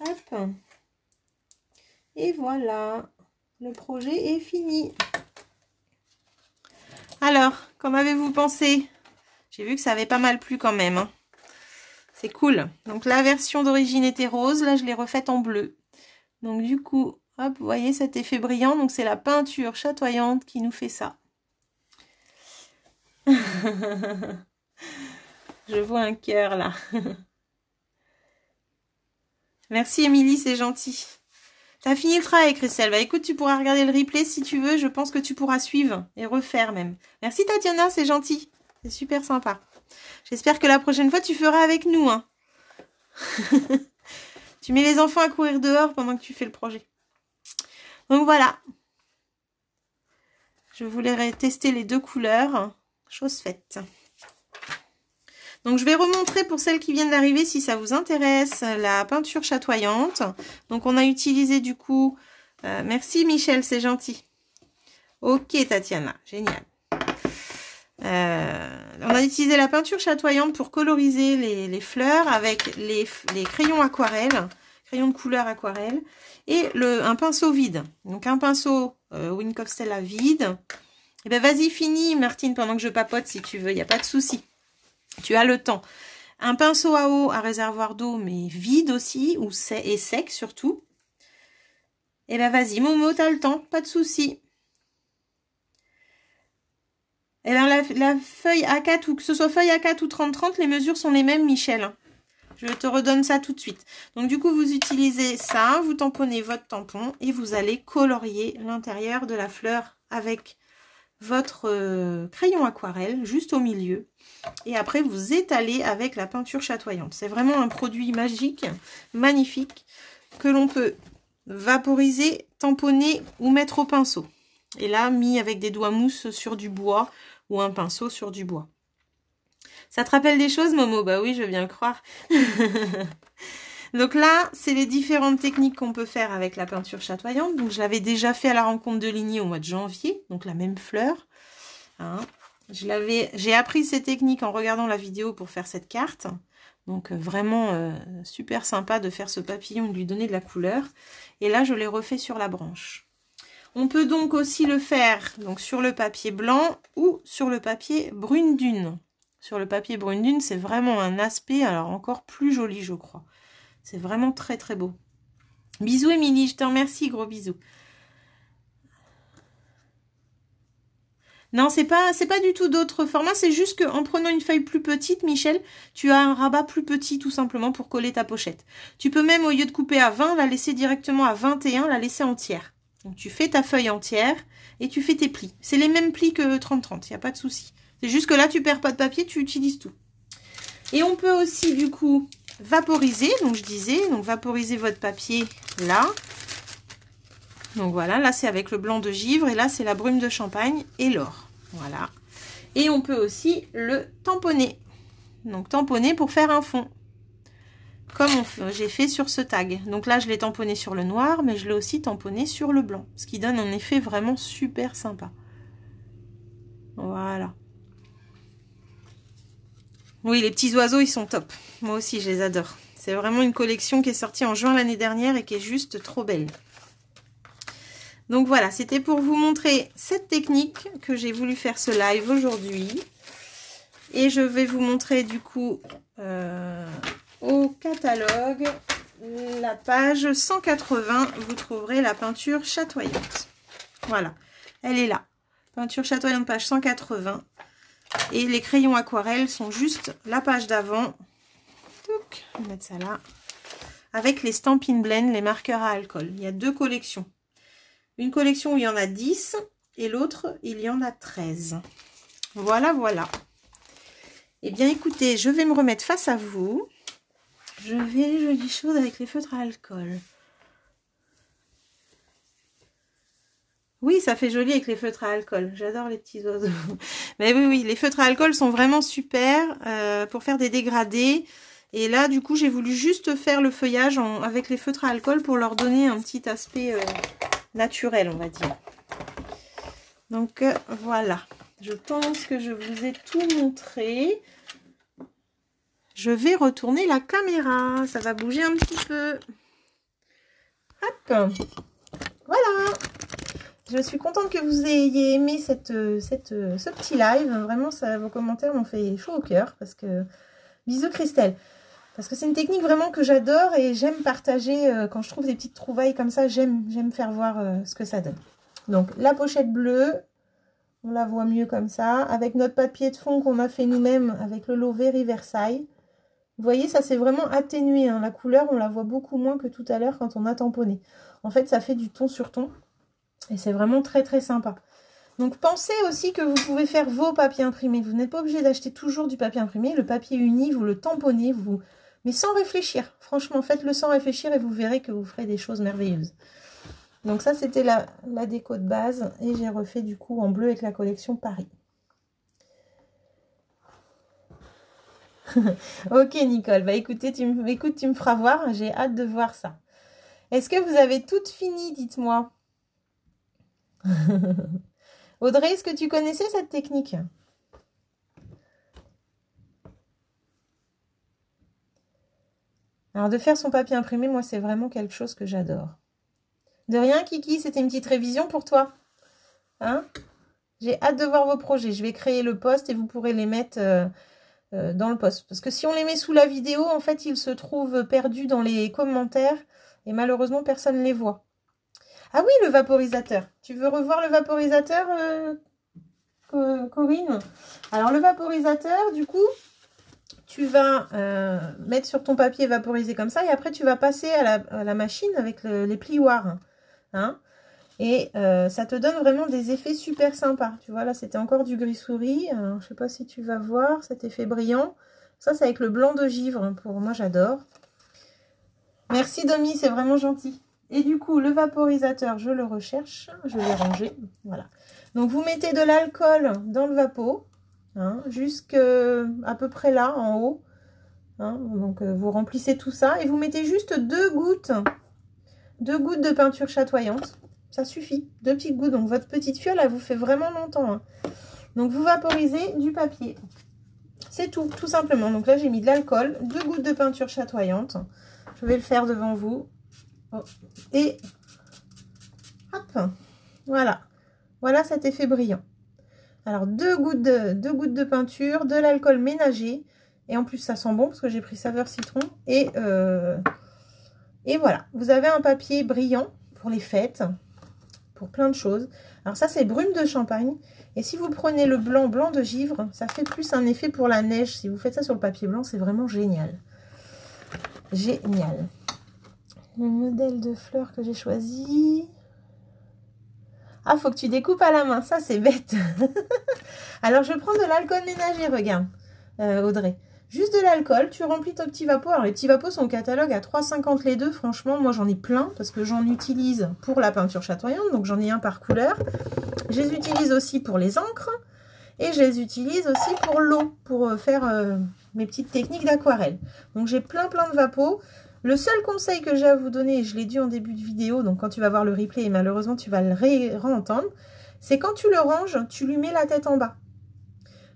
Hop. Et voilà, le projet est fini. Alors, qu'en avez-vous pensé? J'ai vu que ça avait pas mal plu quand même. Hein. C'est cool. Donc la version d'origine était rose. Là, je l'ai refaite en bleu. Donc du coup, hop, vous voyez cet effet brillant. Donc c'est la peinture chatoyante qui nous fait ça. Je vois un cœur là. Merci Émilie, c'est gentil. T'as fini le travail, Christelle. Bah écoute, tu pourras regarder le replay si tu veux. Je pense que tu pourras suivre et refaire même. Merci Tatiana, c'est gentil. C'est super sympa. J'espère que la prochaine fois, tu feras avec nous. Hein. Tu mets les enfants à courir dehors pendant que tu fais le projet. Donc voilà. Je voulais tester les deux couleurs. Chose faite. Donc je vais remontrer pour celles qui viennent d'arriver si ça vous intéresse la peinture chatoyante. Donc on a utilisé du coup... merci Michel, c'est gentil. Ok Tatiana, génial. On a utilisé la peinture chatoyante pour coloriser les fleurs avec les crayons aquarelle, crayons de couleur aquarelle et un pinceau vide. Donc un pinceau Wink of Stella vide. Et ben vas-y, finis Martine pendant que je papote si tu veux, il n'y a pas de souci. Tu as le temps. Un pinceau à eau à réservoir d'eau mais vide aussi et sec surtout. Et ben vas-y Momo, t'as le temps, pas de souci. Et bien, la feuille A4, ou que ce soit feuille A4 ou 30-30, les mesures sont les mêmes, Michel. Je te redonne ça tout de suite. Donc, du coup, vous utilisez ça, vous tamponnez votre tampon et vous allez colorier l'intérieur de la fleur avec votre crayon aquarelle, juste au milieu. Et après, vous étalez avec la peinture chatoyante. C'est vraiment un produit magique, magnifique, que l'on peut vaporiser, tamponner ou mettre au pinceau. Et là, mis avec des doigts mousse sur du bois ou un pinceau sur du bois. Ça te rappelle des choses, Momo? Bah oui, je veux bien le croire. Donc là, c'est les différentes techniques qu'on peut faire avec la peinture chatoyante. Donc je l'avais déjà fait à la rencontre de Ligny au mois de janvier, donc la même fleur. Hein. J'ai appris ces techniques en regardant la vidéo pour faire cette carte. Donc vraiment super sympa de faire ce papillon et de lui donner de la couleur. Et là, je l'ai refait sur la branche. On peut donc aussi le faire donc, sur le papier blanc ou sur le papier brune dune. Sur le papier brune dune, c'est vraiment un aspect alors encore plus joli, je crois. C'est vraiment très très beau. Bisous Émilie, je te remercie, gros bisous. Non, c'est pas du tout d'autres formats, c'est juste qu'en prenant une feuille plus petite, Michel, tu as un rabat plus petit tout simplement pour coller ta pochette. Tu peux même, au lieu de couper à 20, la laisser directement à 21, la laisser entière. Donc tu fais ta feuille entière et tu fais tes plis. C'est les mêmes plis que 30-30, il n'y a pas de souci. C'est juste que là, tu perds pas de papier, tu utilises tout. Et on peut aussi, du coup, vaporiser. Donc, je disais, donc vaporiser votre papier là. Donc, voilà, là, c'est avec le blanc de givre. Et là, c'est la brume de champagne et l'or. Voilà. Et on peut aussi le tamponner. Donc, tamponner pour faire un fond. Comme j'ai fait sur ce tag. Donc là, je l'ai tamponné sur le noir, mais je l'ai aussi tamponné sur le blanc. Ce qui donne un effet vraiment super sympa. Voilà. Oui, les petits oiseaux, ils sont top. Moi aussi, je les adore. C'est vraiment une collection qui est sortie en juin l'année dernière et qui est juste trop belle. Donc voilà, c'était pour vous montrer cette technique que j'ai voulu faire ce live aujourd'hui. Et je vais vous montrer du coup au catalogue la page 180. Vous trouverez la peinture chatoyante. Voilà, elle est là. Peinture chatoyante, page 180. Et les crayons aquarelles sont juste la page d'avant. Je vais mettre ça là. Avec les Stampin' Blend, les marqueurs à alcool. Il y a deux collections. Une collection où il y en a 10 et l'autre, il y en a 13. Voilà, voilà. Eh bien, écoutez, je vais me remettre face à vous. Je vais jolies choses avec les feutres à alcool. Oui, ça fait joli avec les feutres à alcool. J'adore les petits oiseaux. Mais oui, oui, les feutres à alcool sont vraiment super pour faire des dégradés. Et là, du coup, j'ai voulu juste faire le feuillage avec les feutres à alcool pour leur donner un petit aspect naturel, on va dire. Donc, voilà. Je pense que je vous ai tout montré. Je vais retourner la caméra. Ça va bouger un petit peu. Hop. Voilà. Je suis contente que vous ayez aimé ce petit live. Vraiment, vos commentaires m'ont fait chaud au cœur. Parce que bisous Christelle. Parce que c'est une technique vraiment que j'adore et j'aime partager. Quand je trouve des petites trouvailles comme ça, j'aime faire voir ce que ça donne. Donc, la pochette bleue, on la voit mieux comme ça. Avec notre papier de fond qu'on a fait nous-mêmes avec le lot Very Versailles. Vous voyez, ça c'est vraiment atténué. Hein. La couleur, on la voit beaucoup moins que tout à l'heure quand on a tamponné. En fait, ça fait du ton sur ton. Et c'est vraiment très très sympa. Donc pensez aussi que vous pouvez faire vos papiers imprimés. Vous n'êtes pas obligé d'acheter toujours du papier imprimé. Le papier uni, vous le tamponnez, mais sans réfléchir. Franchement, faites-le sans réfléchir et vous verrez que vous ferez des choses merveilleuses. Donc ça, c'était la déco de base. Et j'ai refait du coup en bleu avec la collection Paris. Ok Nicole, bah écoutez, tu me feras voir. J'ai hâte de voir ça. Est-ce que vous avez toutes fini, dites-moi. Audrey, est-ce que tu connaissais cette technique? Alors, de faire son papier imprimé, moi, c'est vraiment quelque chose que j'adore. De rien, Kiki, c'était une petite révision pour toi. Hein? J'ai hâte de voir vos projets. Je vais créer le post et vous pourrez les mettre dans le post. Parce que si on les met sous la vidéo, en fait, ils se trouvent perdus dans les commentaires et malheureusement, personne ne les voit. Ah oui, le vaporisateur. Tu veux revoir le vaporisateur, Corinne? Alors, le vaporisateur, du coup, tu vas mettre sur ton papier vaporisé comme ça et après, tu vas passer à la machine avec les plioirs. Hein? Et ça te donne vraiment des effets super sympas. Tu vois, là, c'était encore du gris souris. Je ne sais pas si tu vas voir cet effet brillant. Ça, c'est avec le blanc de givre. Pour moi, j'adore. Merci, Domi, c'est vraiment gentil. Et du coup, le vaporisateur, je le recherche. Je l'ai rangé. Voilà. Donc, vous mettez de l'alcool dans le vapeau. Hein, jusqu'à peu près là, en haut. Hein, donc, vous remplissez tout ça. Et vous mettez juste 2 gouttes de peinture chatoyante. Ça suffit. 2 petites gouttes. Donc, votre petite fiole, elle vous fait vraiment longtemps. Hein. Donc, vous vaporisez du papier. C'est tout, tout simplement. Donc là, j'ai mis de l'alcool, 2 gouttes de peinture chatoyante. Je vais le faire devant vous. Et hop, voilà. Voilà cet effet brillant. Alors, 2 gouttes de peinture, de l'alcool ménager. Et en plus, ça sent bon parce que j'ai pris saveur citron. Et voilà, vous avez un papier brillant pour les fêtes, pour plein de choses. Alors ça, c'est brume de champagne. Et si vous prenez le blanc de givre, ça fait plus un effet pour la neige. Si vous faites ça sur le papier blanc, c'est vraiment génial. Génial. Le modèle de fleurs que j'ai choisi. Ah, faut que tu découpes à la main. Ça, c'est bête. Alors, je prends de l'alcool ménager, regarde, Audrey. Juste de l'alcool, tu remplis ton petit vapeau. Alors, les petits vapeaux sont au catalogue à 3,50 les deux. Franchement, moi, j'en ai plein parce que j'en utilise pour la peinture chatoyante. Donc, j'en ai un par couleur. Je les utilise aussi pour les encres. Et je les utilise aussi pour l'eau, pour faire mes petites techniques d'aquarelle. Donc, j'ai plein de vapeaux. Le seul conseil que j'ai à vous donner, et je l'ai dit en début de vidéo, donc quand tu vas voir le replay, et malheureusement, tu vas le réentendre, c'est quand tu le ranges, tu lui mets la tête en bas.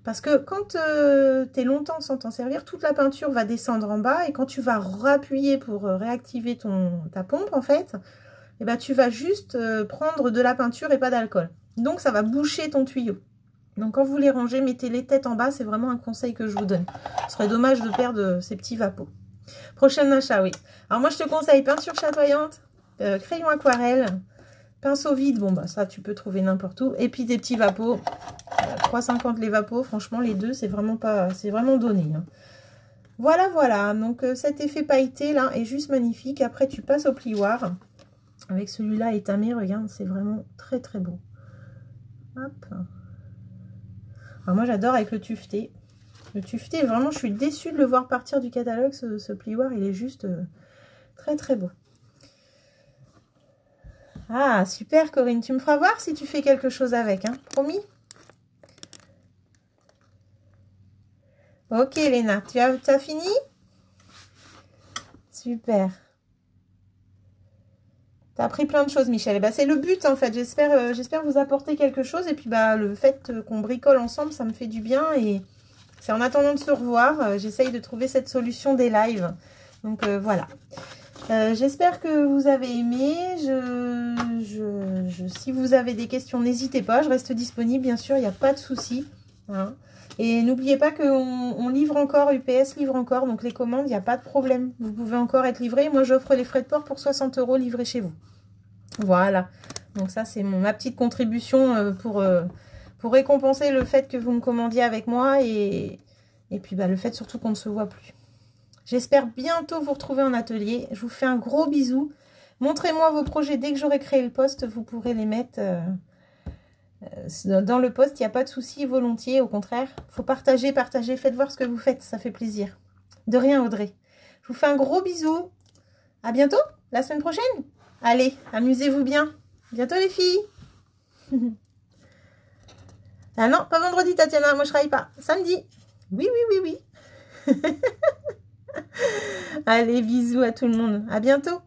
Parce que quand tu es longtemps sans t'en servir, toute la peinture va descendre en bas. Et quand tu vas rappuyer pour réactiver ta pompe, en fait, eh ben, tu vas juste prendre de la peinture et pas d'alcool. Donc, ça va boucher ton tuyau. Donc, quand vous les rangez, mettez les têtes en bas. C'est vraiment un conseil que je vous donne. Ce serait dommage de perdre ces petits vapeaux. Prochain achat, oui. Alors, moi, je te conseille peinture chatoyante, crayon aquarelle, pinceau vide. Bon, bah ça, tu peux trouver n'importe où. Et puis, des petits vapeaux. 3,50 les vapeaux, franchement les deux c'est vraiment donné, hein. Voilà, donc cet effet pailleté là est juste magnifique. Après tu passes au plioir avec celui-là étamé, regarde, c'est vraiment très beau. Hop. Alors moi j'adore avec le tuveté. Le tuveté, vraiment je suis déçue de le voir partir du catalogue, ce plioir, il est juste très beau. Ah super Corinne, tu me feras voir si tu fais quelque chose avec, hein, promis. Ok, Léna, tu as fini? Super. Tu as appris plein de choses, Michel. Bah, c'est le but, en fait. J'espère vous apporter quelque chose. Et puis, bah, le fait qu'on bricole ensemble, ça me fait du bien. Et c'est en attendant de se revoir. J'essaye de trouver cette solution des lives. Donc, voilà. J'espère que vous avez aimé. Si vous avez des questions, n'hésitez pas. Je reste disponible, bien sûr. Il n'y a pas de souci. Hein. Et n'oubliez pas qu'on livre encore, UPS livre encore, donc les commandes, il n'y a pas de problème. Vous pouvez encore être livré. Moi, j'offre les frais de port pour 60 € livrés chez vous. Voilà. Donc ça, c'est ma petite contribution pour récompenser le fait que vous me commandiez avec moi et puis bah, le fait surtout qu'on ne se voit plus. J'espère bientôt vous retrouver en atelier. Je vous fais un gros bisou. Montrez-moi vos projets dès que j'aurai créé le post. Vous pourrez les mettre... dans le post, il n'y a pas de souci, volontiers, au contraire. Il faut partager, faites voir ce que vous faites, ça fait plaisir. De rien, Audrey. Je vous fais un gros bisou. À bientôt, la semaine prochaine. Allez, amusez-vous bien. Bientôt les filles. Ah non, pas vendredi, Tatiana, moi je travaille pas. Samedi. Oui. Allez, bisous à tout le monde. À bientôt.